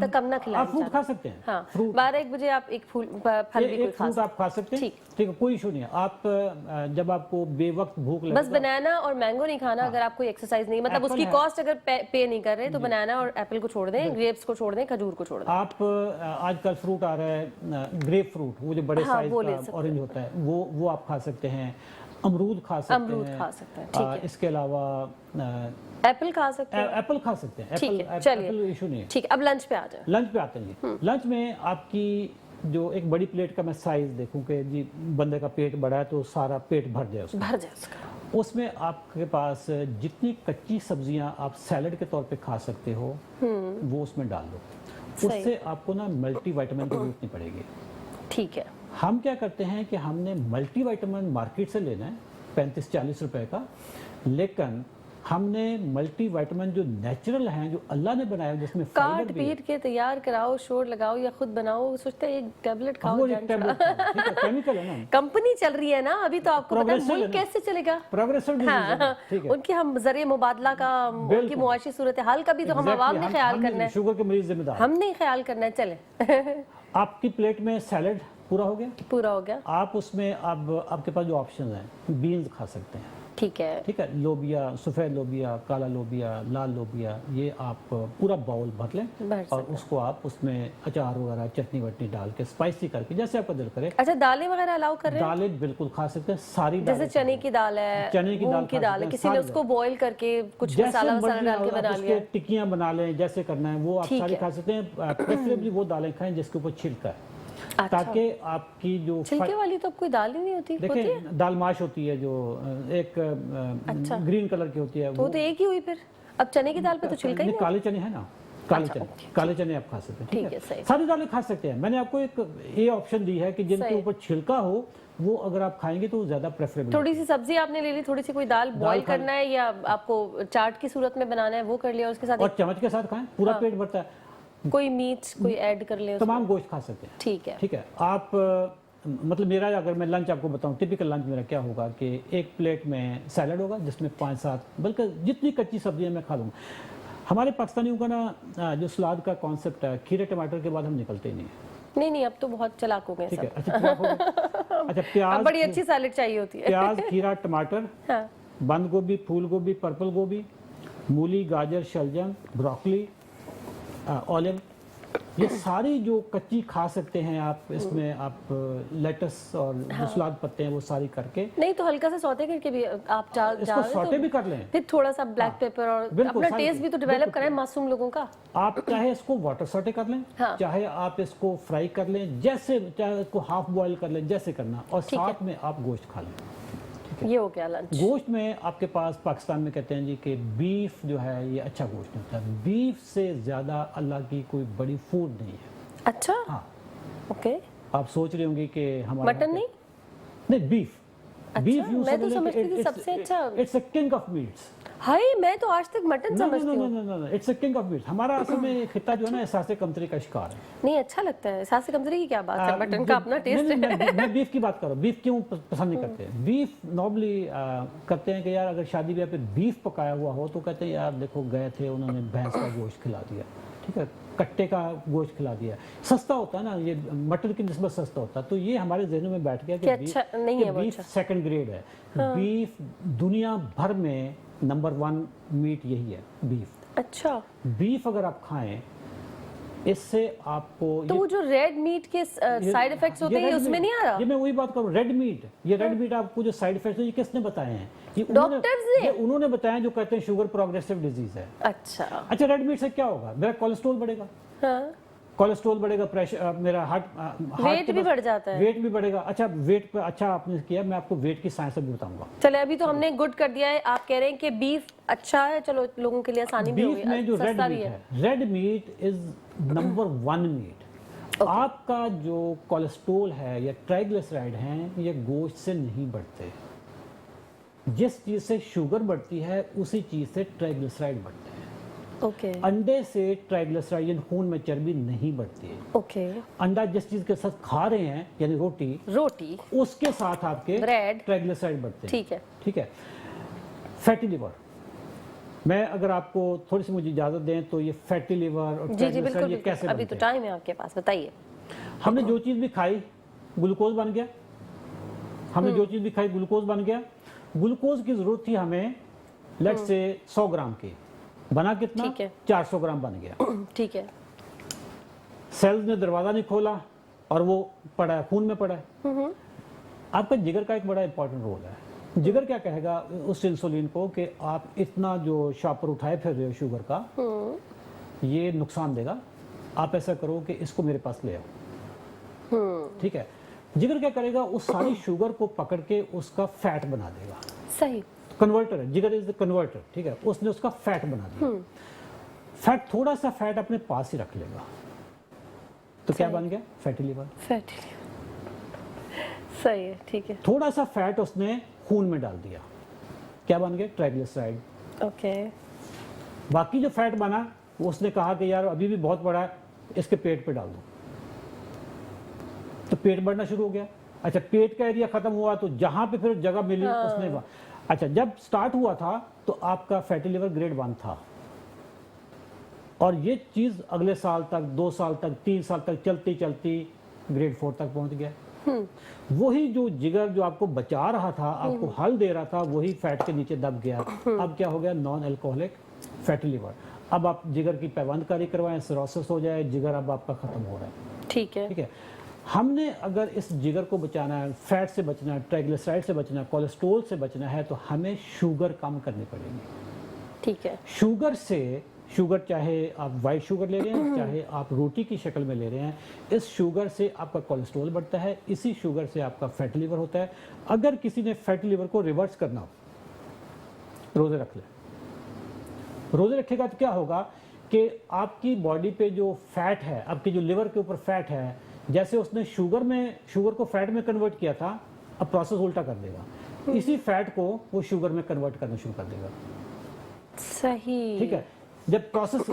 तो कम ना खिलाएं। आप फ्रूट खा सकते हैं। हाँ, 12-1 बजे आप एक फल भी कोई खा सकते हैं। आप खा सकते हैं, ठीक है, कोई इशू नहीं है। आप जब आपको बेवक्त भूख लगे, बस बनाना और मैंगो नहीं खाना। अगर आप कोई एक्सरसाइज नहीं, मतलब उसकी कॉस्ट अगर पे नहीं कर रहे, तो बनाना और एप्पल को छोड़ दें, ग्रेप्स को छोड़ दें, खजूर को छोड़ दें। आप आजकल फ्रूट आ रहा है, ग्रेप फ्रूट, वो जो बड़े साइज का ऑरेंज होता है, वो आप खा सकते हैं। अमरूद खा सकते हैं, ठीक है। इसके अलावा एप्पल खा सकते हैं, एप्पल खा सकते हैं। ठीक है, चलिए, इशू नहीं है। ठीक है, अब लंच पे आ जाए। लंच पे आते हैं जी। लंच में आपकी जो एक बड़ी प्लेट का मैं साइज देखूं कि जी बंदे का पेट बड़ा है तो सारा पेट भर जाए उसका। उसमें आपके पास जितनी कच्ची सब्जियां आप सैलड के तौर पे खा सकते हो, वो उसमें डाल दो। उससे आपको ना मल्टीविटामिन की जरूरत नहीं पड़ेगी, ठीक है। हम क्या करते हैं कि हमने मल्टीविटामिन मार्केट से लेना है 35-40 रुपए का, लेकिन हमने मल्टीविटामिन जो नेचुरल हैं, जो अल्लाह ने बनाया, जिसमें काट फाइबर भी है, पीट के तैयार कराओ, शोर लगाओ या खुद बनाओ, सोचते हैं एक टैबलेट खाओ वो जान एक टैबलेट ठीक है, केमिकल है ना, कंपनी चल रही है ना अभी, तो आपको पता है Progressive है मुल्क ना। कैसे चलेगा। प्रोग्रेसिव डिजीज है ना, ठीक है। उनकी हम जरिए मुबादला का, उनकी बिल्कुल। मुआशी सूरत हाल का भी तो हम आवाम ने ख्याल करना है, शुगर के मरीज जिम्मेदार हैं। हमने ही ख्याल करना है। चले आपकी प्लेट में सैलेड पूरा हो गया, पूरा हो गया, आप उसमें अब आपके पास जो ऑप्शन हैं, बीन्स खा सकते हैं, ठीक है। ठीक है, लोबिया, सफ़ेद लोबिया, काला लोबिया, लाल लोबिया, ये आप पूरा बाउल भर लें भर और उसको आप उसमें अचार वगैरह, चटनी वटनी डाल के स्पाइसी करके, जैसे आपका दिल करे। अच्छा, दालें वगैरह अलाउ कर रहे हैं? दालें बिल्कुल खा सकते हैं, सारी जैसे दालें चने की दाल है, चने की मूंग दाल की खा दाल सकते है, हैं, किसी ने सारी उसको बॉईल करके कुछ जैसे मसाला वसाला मर्जी डाल के आप बना उसके लिया। टिक्कियाँ बना लें, जैसे करना है वो आप ठीक सारी है। खा सकते हैं। प्रेफरेबली वो दालें खाएं जिसके ऊपर छिलका है, अच्छा, ताकि आपकी जो छिलके वाली तो अब कोई दाल ही नहीं होती। होती है? देखिए दाल माश होती है जो एक अच्छा। ग्रीन कलर की होती है, तो वो तो एक ही हुई फिर। अब चने की दाल पे तो छिलका ही नहीं, नहीं। काले चने हैं ना, काले अच्छा, चने, ओके, काले चने आप खा सकते हैं, ठीक है, सही। सारी दालें खा सकते हैं। मैंने आपको एक ये ऑप्शन दी है कि जिनके सही। ऊपर छिलका हो, वो अगर आप खाएंगे तो ज्यादा प्रेफरेबल। थोड़ी सी सब्जी आपने ले ली, थोड़ी सी कोई दाल बॉईल करना है या आपको चाट की सूरत में बनाना है, वो कर लिया, उसके साथ और चम्मच के साथ खाएं, पूरा पेट भरता है। कोई मीट कोई ऐड कर ले उसमें। तमाम गोश्त खा सकते हैं, ठीक है। ठीक है। आप मतलब मेरा अगर मैं लंच आपको बताऊं, टिपिकल लंच मेरा क्या होगा कि एक प्लेट में सैलड होगा जिसमें 5-7, बल्कि जितनी कच्ची सब्जियां मैं खा लूँगा। हमारे पाकिस्तानियों का ना जो सलाद का कॉन्सेप्ट है, खीरे टमाटर के बाद हम निकलते ही नहीं है, नहीं, अब तो बहुत चालाक हो गए ठीक है। सब। अच्छा क्या होगा? अच्छा अब प्याज, बड़ी अच्छी सैलेड चाहिए होती है। प्याज, खीरा, टमाटर, हाँ, बंद गोभी, फूल गोभी, पर्पल गोभी, मूली, गाजर, शलजम, ब्रोकली, ऑलिव, ये सारी जो कच्ची खा सकते हैं आप। इसमें आप लेटस और जो सलाद पत्ते हैं वो सारी करके नहीं तो हल्का सा सौते करके भी आप इसको सौटे भी कर लें। फिर थोड़ा सा ब्लैक पेपर और बिल्कुल, अपना सारी टेस्ट भी तो डेवलप करें मासूम लोगों का। आप चाहे इसको वाटर सौटे कर लें, हाँ। चाहे आप इसको फ्राई कर लें, जैसे चाहे इसको हाफ बॉईल कर लें, जैसे करना, और ठीक है। साथ में आप गोश्त खा लें। ये हो गया लंच। गोश्त में आपके पास पाकिस्तान में कहते हैं जी कि बीफ जो है ये अच्छा गोश्त होता है। बीफ से ज़्यादा अल्लाह की कोई बड़ी फूड नहीं है। अच्छा, हाँ, ओके। आप सोच रहे होंगे कि हमारा मटन नहीं? नहीं, बीफ। अच्छा, मैं तो समझती थी सबसे अच्छा। It's a king of meats. हाय, मैं तो आज तक मटन समझती हूँ। No, it's a king of meats. हमारा असल में खिता जो है ना एहसास कमतरी का शिकार है। नहीं, अच्छा लगता है। सास कमजोरी की क्या बात है, मटन का अपना टेस्ट है। मैं बीफ की बात कर रहा हूँ। बीफ क्यों पसंद नहीं करते? बीफ नॉर्मली करते हैं कि यार अगर शादी ब्याह पे बीफ पकाया हुआ हो तो कहते हैं यार देखो गए थे, उन्होंने भैंस का गोश्त खिला दिया, ठीक है, कट्टे का गोश्त खिला दिया। सस्ता होता है ना, ये मटन की निस्बत सस्ता होता है। तो ये हमारे जहनों में बैठ गया कि अच्छा नहीं है वो। बीफ सेकंड ग्रेड है। बीफ दुनिया भर में नंबर 1 मीट यही है, बीफ। अच्छा, बीफ अगर आप खाएं, इससे आपको तो वो जो रेड मीट के साइड इफेक्ट्स होते हैं ये उसमें नहीं आ रहा? ये मैं वही बात करूँ, रेड मीट, ये रेड मीट आपको जो साइड इफेक्ट्स है ये किसने बताए हैं? ये डॉक्टर्स ने? ये उन्होंने बताया जो कहते हैं शुगर प्रोग्रेसिव डिजीज है। अच्छा, अच्छा, रेड मीट से क्या होगा? मेरा कोलेस्ट्रॉल बढ़ेगा, हाँ, कोलेस्ट्रॉल बढ़ेगा, प्रेशर, मेरा हार्ट वेट भी बढ़ जाता है। वेट भी बढ़ेगा। अच्छा, वेट पे अच्छा आपने किया, मैं आपको वेट की साइंस भी बताऊंगा। चले अभी तो हमने गुड कर दिया है। आप कह रहे हैं कि बीफ अच्छा है, चलो लोगों के लिए आसानी भी बीफ होगी, में जो रेड सस्ता मीट भी है, red meat is number 1 meat. आपका जो कोलेस्ट्रोल है या ट्राइग्लिसराइड हैं, ये गोश्त से नहीं बढ़ते। जिस चीज से शुगर बढ़ती है उसी चीज से ट्राइग्लिसराइड बढ़ते हैं। ओके, अंडे से ट्राइग्लिसराइड यानी खून में चर्बी नहीं बढ़ती है। ओके। अंडा जिस चीज के साथ खा रहे हैं यानी रोटी, उसके साथ आपके ब्रेड, ट्राइग्लिसराइड बढ़ते हैं। ठीक है, ठीक है। फैटी लिवर, मैं अगर आपको थोड़ी सी मुझे इजाजत दें तो ये फैटी लिवर और जी जी ट्राइग्लिसराइड ये बिल्कुल, कैसे अभी बनते तो हैं? टाइम है आपके पास, बताइए। हमने जो चीज़ भी खाई ग्लूकोज बन गया। हमने जो चीज़ भी खाई ग्लूकोज बन गया। ग्लूकोज की जरूरत थी हमें लेट से 100 ग्राम की, बना कितना? ठीक है। 400 ग्राम बन गया। ठीक है, सेल्स ने दरवाजा नहीं खोला और वो पड़ा है, खून में पड़ा है। आपका जिगर का एक बड़ा इंपॉर्टेंट रोल है। जिगर क्या कहेगा उस इंसुलिन को कि आप इतना जो शॉपर उठाए फिर रहे हो शुगर का, ये नुकसान देगा, आप ऐसा करो कि इसको मेरे पास ले आओ। ठीक है। जिगर क्या करेगा, उस सारी शुगर को पकड़ के उसका फैट बना देगा। सही, कन्वर्टर है, जिगर इज द कन्वर्टर। ठीक है, उसने उसका फैट बना दिया। फैट, थोड़ा सा फैट अपने पास ही रख लेगा, तो क्या बन गया? Fatty liver. फैटी, सही है, ठीक है, थोड़ा सा फैट उसने खून में डाल दिया, क्या बन गया? ट्राइग्लिसराइड। ओके। बाकी जो फैट बना उसने कहा कि यार अभी भी बहुत बड़ा है, इसके पेट पे डाल दो, तो पेट बढ़ना शुरू हो गया। अच्छा, पेट का एरिया खत्म हुआ तो जहां पे फिर जगह मिली उसने अच्छा, जब स्टार्ट हुआ था तो आपका फैटी लिवर ग्रेड 1 था, और ये चीज अगले साल तक, 2 साल तक, 3 साल तक चलती चलती ग्रेड 4 तक पहुंच गया। वही जो जिगर जो आपको बचा रहा था, आपको हल दे रहा था, वही फैट के नीचे दब गया। अब क्या हो गया? Non alcoholic fatty liver. अब आप जिगर की पैबंदकारी करवाएं, सिरोसिस हो जाए, जिगर अब आपका खत्म हो रहा है। ठीक है, ठीक है। हमने अगर इस जिगर को बचाना है, फैट से बचना है, ट्राइग्लिसराइड से बचना है, कोलेस्ट्रॉल से बचना है, तो हमें शुगर कम करनी पड़ेगी। ठीक है। शुगर से, शुगर चाहे आप वाइट शुगर ले रहे हैं, चाहे आप रोटी की शक्ल में ले रहे हैं, इस शुगर से आपका कोलेस्ट्रॉल बढ़ता है, इसी शुगर से आपका फैटी लिवर होता है। अगर किसी ने फैटी लिवर को रिवर्स करना हो, रोजे रख ले। रोजे रखेगा तो क्या होगा कि आपकी बॉडी पे जो फैट है, आपकी जो लिवर के ऊपर फैट है, जैसे उसने शुगर को फैट में कन्वर्ट किया था, अब प्रोसेस उल्टा कर देगा। इसी फैट को वो शुगर में कन्वर्ट करना शुरू कर देगा। सही। ठीक है। जब प्रोसेस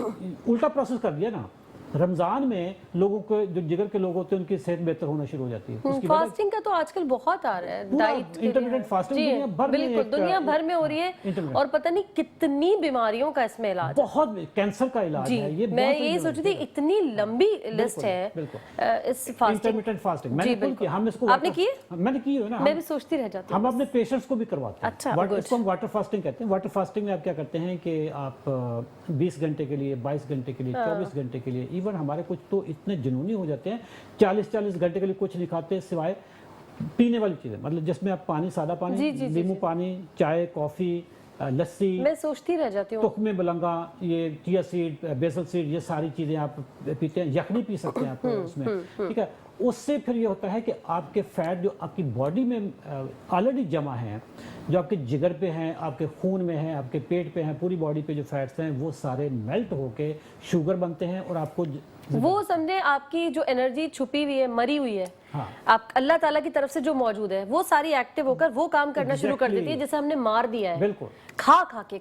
उल्टा प्रोसेस कर दिया ना, रमजान में लोगों को, जो जिगर के लोग होते हैं, उनकी सेहत बेहतर होना शुरू हो जाती है। उसकी वजह फास्टिंग का तो आजकल बहुत आ रहा है, डाइट के इंटरमिटेंट फास्टिंग दुनिया भर में, बिल्कुल दुनिया भर में हो रही है, और पता नहीं कितनी बीमारियों का इसमें इलाज है। बहुत कैंसर का इलाज है ये। मैं यही सोच रही थी, इतनी लंबी लिस्ट है इस फास्टिंग, इंटरमिटेंट फास्टिंग। मैंने खुद किया, हम इसको आपने की? मैंने की है ना, मैं भी सोचती रह जाती हूँ। हम अपने पेशेंट्स को भी करवाते हैं। अच्छा, इसको हम वाटर फास्टिंग कहते हैं। वाटर फास्टिंग में आप क्या करते हैं कि आप 20 घंटे के लिए, 22 घंटे के लिए, 24 घंटे के लिए, इवन हमारे कुछ तो इतने जुनूनी हो जाते हैं, 40-40 घंटे के लिए कुछ नहीं खाते सिवाय पीने वाली चीजें, मतलब जिसमें आप पानी, सादा पानी, नींबू पानी, चाय, कॉफी, लस्सी। मैं सोचती रह जाती हूँ। तुखमे बलंगा, ये चिया सीड, बेसल सीड, ये सारी चीजें आप पीते हैं। यखनी पी सकते हैं आप उसमें। ठीक है। उससे फिर ये होता है कि आपके फैट जो आपकी बॉडी में ऑलरेडी जमा है, जो आपके जिगर पे हैं, आपके खून में है, आपके पेट पे हैं, पूरी बॉडी पे जो फैट्स हैं, वो सारे मेल्ट होके शुगर बनते हैं, और आपको वो समझे आपकी जो एनर्जी छुपी हुई है, मरी हुई है, हाँ, आप अल्लाह ताला की तरफ से जो मौजूद है, वो सारी एक्टिव होकर वो काम करना शुरू कर देती है, जैसे हमने मार दिया है। बिल्कुल। खा खा के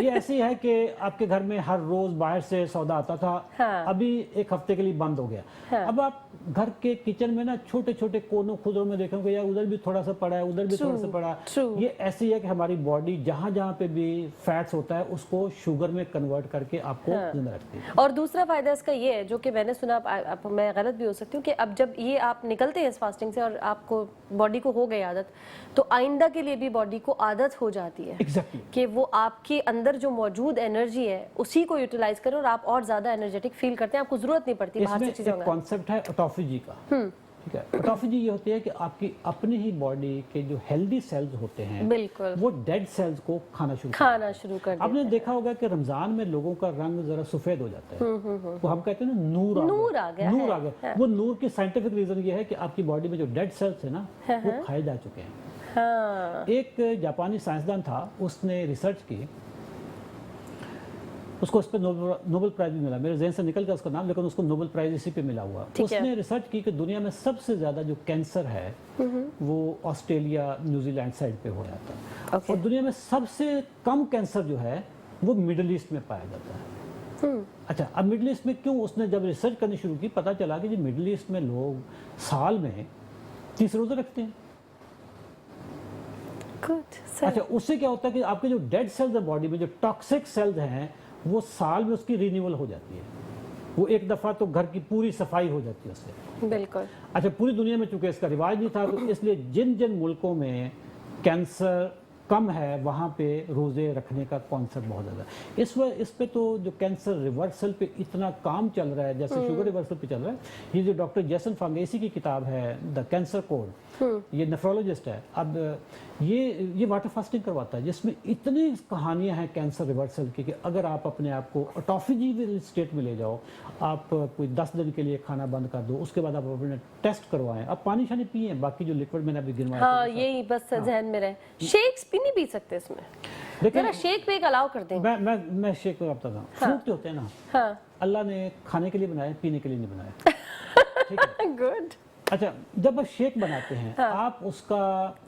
ये ऐसी है कि आपके घर में हर रोज बाहर से सौदा आता था। हाँ। अभी एक हफ्ते के लिए बंद हो गया। हाँ। अब आप घर के किचन में ना छोटे छोटे कोनों खुदरों में देखोगे, यार उधर भी थोड़ा सा पड़ा है, उधर भी थोड़ा सा पड़ा है। ये ऐसी है कि हमारी बॉडी जहां जहां पे भी फैट्स होता है, उसको शुगर में कन्वर्ट करके आपको जिंदा रखती है। और दूसरा फायदा इसका ये है, जो कि मैंने सुना, मैं गलत भी हो सकती हूँ, कि अब जब ये आप निकलते हैं इस फास्टिंग से और आपको बॉडी को हो गई आदत, तो आइंदा के लिए भी बॉडी को आदत हो जाती है कि वो आपके अंदर जो मौजूद एनर्जी है उसी को यूटिलाइज करें, और आप और ज्यादा एनर्जेटिक फील करते हैं, आपको जरूरत नहीं पड़ती बाहर से चीजों का। कॉन्सेप्ट है ऑटोफेजी का। ठीक है। ऑटोफेजी ये होती है कि आपकी अपनी ही बॉडी के जो हेल्दी सेल्स होते हैं, बिल्कुल, वो डेड सेल्स को खाना शुरू कर देते। आपने देखा होगा कि रमजान में लोगों का रंग जरा सफेद हो जाता है, तो हम कहते हैं ना नूर आ गया। वो नूर की साइंटिफिक रीजन ये है कि आपकी बॉडी में जो डेड सेल्स है ना, वो खाए जा चुके हैं। हाँ। एक जापानी साइंसदान था, उसने रिसर्च की, उसको उस पर नोबेल प्राइज भी मिला, मेरे ज़हन से निकल गया उसका नाम, लेकिन उसको नोबेल प्राइज इसी पे मिला हुआ। उसने रिसर्च की कि दुनिया में सबसे ज़्यादा जो कैंसर है वो ऑस्ट्रेलिया, न्यूजीलैंड साइड पे हो जाता है, और दुनिया में सबसे कम कैंसर जो है वो मिडिल ईस्ट में पाया जाता है। अच्छा, अब मिडिल ईस्ट में क्यों? उसने जब रिसर्च करनी शुरू की, पता चला कि जो मिडिल ईस्ट में लोग साल में 30 रोजे रखते हैं। अच्छा, उससे क्या होता है कि आपके जो डेड सेल्स है बॉडी में, जो टॉक्सिक सेल्स हैं, वो साल में उसकी रिन्यूअल हो जाती है। वो एक दफा तो घर की पूरी सफाई हो जाती है उससे। बिल्कुल। अच्छा, पूरी दुनिया में चूंकि इसका रिवाज नहीं था, तो इसलिए जिन जिन मुल्कों में कैंसर कम है वहाँ पे रोज़े रखने का कॉन्सेप्ट बहुत ज़्यादा है। इस पे तो जो कैंसर रिवर्सल पे इतना काम चल रहा है, जैसे शुगर रिवर्सल पे चल रहा है। ये जो डॉक्टर जैसन फांगेसी की किताब है द कैंसर कोड, ये नेफ्रोलॉजिस्ट है। अब ये वाटर फास्टिंग करवाता है, जिसमें इतनी कहानियां हैं कैंसर रिवर्सल की कि अगर आप अपने आप को ऑटोफेजी स्टेट में ले जाओ, आप कोई 10 दिन के लिए खाना बंद कर दो, उसके बाद आप अपने टेस्ट करवाएं, आप पानी शानी पिए, बाकी जो लिक्विड मैंने अभी गिनवाया। हाँ, यही बस ध्यान में रहे। शेक्स भी नहीं पी सकते इसमें, जरा शेक पे एक अलाउ कर दें। मैं शेक को बताता हूँ। फ्रूट होते हैं ना, हाँ, अल्लाह ने खाने के लिए बनाए, पीने के लिए नहीं बनाए। ठीक है, गुड। अच्छा, जब आप शेक बनाते हैं हाँ। आप उसका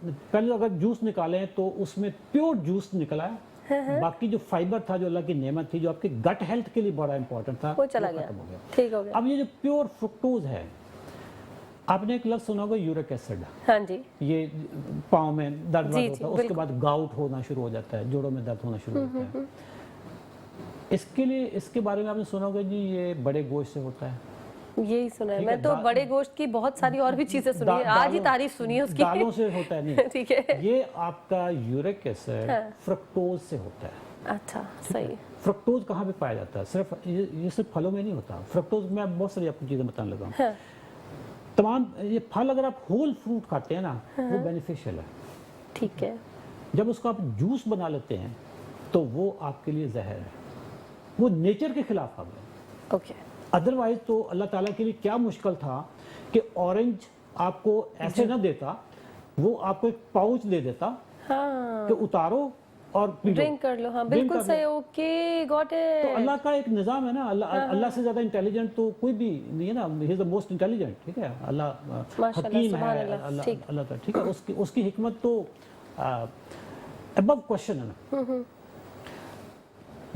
पहले अगर जूस निकालें तो उसमें प्योर जूस निकला है, बाकी जो फाइबर था, जो अल्लाह की नेमत थी, जो आपके गट हेल्थ के लिए बड़ा इंपॉर्टेंट था, वो चला गया, खत्म हो गया। ठीक हो गया। अब ये जो प्योर फ्रुक्टोज है, आपने एक लफ्ज सुना होगा यूरिक एसिड, हाँ जी, ये पाँव में दर्द जी, होता जी, है, उसके बिल्कुल। बाद गाउट होना शुरू हो जाता है, जोड़ों में दर्द होना शुरू होता है। इसके लिए, इसके बारे में आपने सुना होगा जी, ये बड़े गोश्त से होता है। यही सुना है ठीक मैं है, तो, बड़े गोश्त की बहुत सारी और भी चीजें सुनी है, आज ही तारीफ सुनी है उसकी। दालों से होता है नहीं। ठीक है, ये आपका यूरिक एसिड हाँ। फ्रक्टोज से होता है। अच्छा, सही। फ्रक्टोज कहाँ पे पाया जाता है? सिर्फ ये सिर्फ फलों में नहीं होता। फ्रक्टोज में बहुत सारी आपको चीज़ें बताने लगा हूँ। हाँ, तमाम ये फल अगर आप होल फ्रूट खाते हैं ना, वो बेनिफिशियल है। ठीक है, जब उसको आप जूस बना लेते हैं तो वो आपके लिए जहर है, वो नेचर के खिलाफ काम है। ओके, अदरवाइज तो अल्लाह ताला के लिए क्या मुश्किल था कि ऑरेंज आपको ऐसे ना देता, वो आपको एक पाउच दे देता हाँ, कि उतारो और पी लो। ड्रिंक कर लो, हाँ Drink बिल्कुल कर लो। सही, ओके, गॉट तो इट। अल्लाह का एक निज़ाम है ना, अल्लाह से ज़्यादा इंटेलिजेंट तो कोई भी नहीं है ना, he is the most intelligent. ठीक है, अल्लाह माशाल्लाह, हकीम सुभान है, अल्लाह, अल्लाह ठीक। अल्लाह ठीक है, उसकी हिकमत तो अबव क्वेश्चन है ना।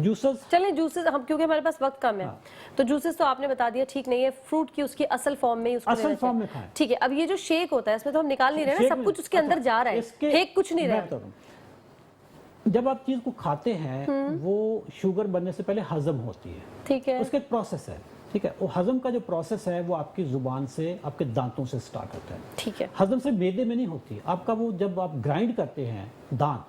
जूसेस, चलें जूसेस, हम क्योंकि हमारे पास वक्त कम है, तो जूसेस तो आपने बता दिया ठीक नहीं है, फ्रूट की उसकी असल फॉर्म में ही उसको असल लेना फॉर्म चाहिए। में खाएं। ठीक है, अब ये जो शेक होता है इसमें तो हम निकाल नहीं रहे ना, शेक सब में- कुछ उसके अंदर अच्छा, जा रहा है, इसके- फेंक कुछ नहीं मैं रहा है। बता रहा हूं। जब आप चीज़ को खाते हैं वो शुगर बनने से पहले हजम होती है, ठीक है, उसका एक प्रोसेस है। ठीक है, वो हजम का जो प्रोसेस है वो आपकी जुबान से, आपके दांतों से स्टार्ट होता है। ठीक है, हजम से मैदे में नहीं होती आपका, वो जब आप ग्राइंड करते हैं दांत,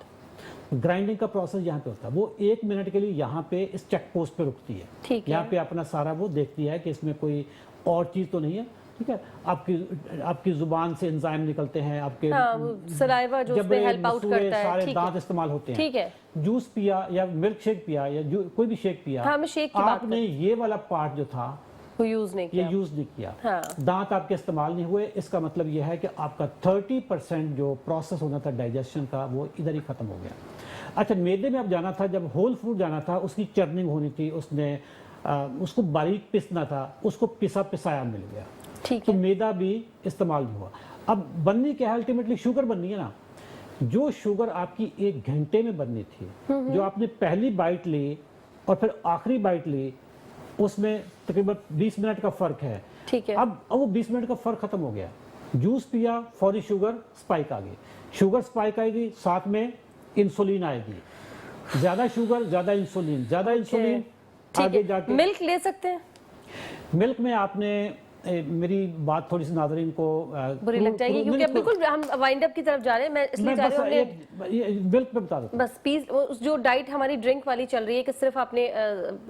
ग्राइंडिंग का प्रोसेस यहाँ पे होता है, वो 1 मिनट के लिए यहाँ पे इस चेक पोस्ट पे रुकती है। ठीक है। यहाँ पे अपना सारा वो देखती है कि इसमें कोई और चीज़ तो नहीं है। ठीक है, आपकी जुबान से एंजाइम निकलते हैं, आपके हाँ, वो सलाइवा जो उसमें जबड़े, हेल्प आउट मसूड़े, करता है, सारे ठीक दांत है, इस्तेमाल होते हैं। ठीक है। जूस पिया या मिल्क शेक पिया या कोई भी शेक पिया, हाँ, मैं शेक की बात आपने ये वाला पार्ट जो था वो यूज नहीं ये किया। यूज नहीं किया, हाँ, दांत आपके इस्तेमाल नहीं हुए। इसका मतलब यह है कि आपका 30% जो प्रोसेस होना था डाइजेशन का वो इधर ही खत्म हो गया। अच्छा, मैदे में अब जाना था, जब होल फ्रूट जाना था, उसकी चर्निंग होनी थी, उसको बारीक पिसना था, उसको पिसाया मिल गया, ठीक तो है, मैदा भी इस्तेमाल नहीं हुआ। अब बननी क्या है? अल्टीमेटली शुगर बननी है ना। जो शुगर आपकी 1 घंटे में बननी थी, जो आपने पहली बाइट ली और फिर आखिरी बाइट ली, उसमें तकरीबन 20 मिनट का फर्क है। ठीक है, अब वो 20 मिनट का फर्क खत्म हो गया। जूस पिया, फौरी शुगर स्पाइक आ गई, शुगर स्पाइक आएगी, साथ में इंसुलिन आएगी, ज्यादा शुगर ज्यादा इंसुलिन, ज्यादा इंसुलिन आगे ठीक है। जाके मिल्क ले सकते हैं? मिल्क में आपने मेरी बात थोड़ी सी नाज़रीन को बुरी लग जाएगी क्योंकि अब बिल्कुल हम वाइंड अप की तरफ जा रहे हैं, मैं इसलिए मैं जा बस रही हूँ ये मिल्क पे बता देता हूँ। बस पीस जो डाइट हमारी ड्रिंक वाली चल रही है कि सिर्फ आपने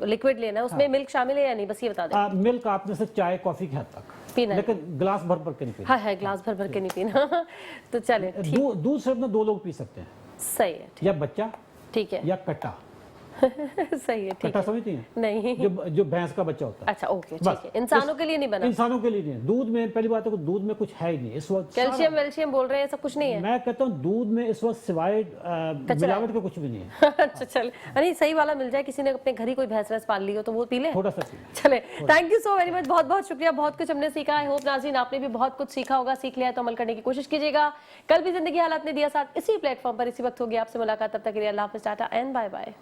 लिक्विड लेना है, उसमें मिल्क शामिल है या नहीं, बस ये बता दें। मिल्क आपने से चाय कॉफी के हद तक पीना है। लेकिन ग्लास भर भर के नहीं पीना। हाँ है, ग्लास भर भर के नहीं पीना। तो चले, दूध सिर्फ ना 2 लोग पी सकते हैं, सही है, या बच्चा ठीक है, या कट्टा। सही है, ठीक कट्टा है, समझती हैं? नहीं, जो भैंस का बच्चा होता है। अच्छा ओके, बस, ठीक है, इंसानों के लिए नहीं बना। इंसानों के लिए नहीं है। दूध में पहली बात है कि दूध में कुछ है ही नहीं इस वक्त। कैल्शियम वेल्शियम बोल रहे हैं, सब कुछ नहीं है। मैं कहता हूँ दूध में इस वक्त सिवाय मिलावट के कुछ भी नहीं है। अच्छा चल, अरे सही वाला मिल जाए, किसी ने अपने घर ही कोई भैंस वैंस पाल ली हो तो वो पी ले। थोड़ा सा पी। चले, thank you so very much, बहुत बहुत शुक्रिया, बहुत कुछ हमने सीखा। आई होप नाज़रीन आपने भी बहुत कुछ सीखा होगा, सीख लिया तो अमल करने की कोशिश कीजिएगा। कल भी जिंदगी हालात ने दिया साथ, इसी प्लेटफॉर्म पर इसी वक्त होगी आपसे मुलाकात, तब तक के लिए अल्लाह हाफिज़, टाटा एंड बाय बाय।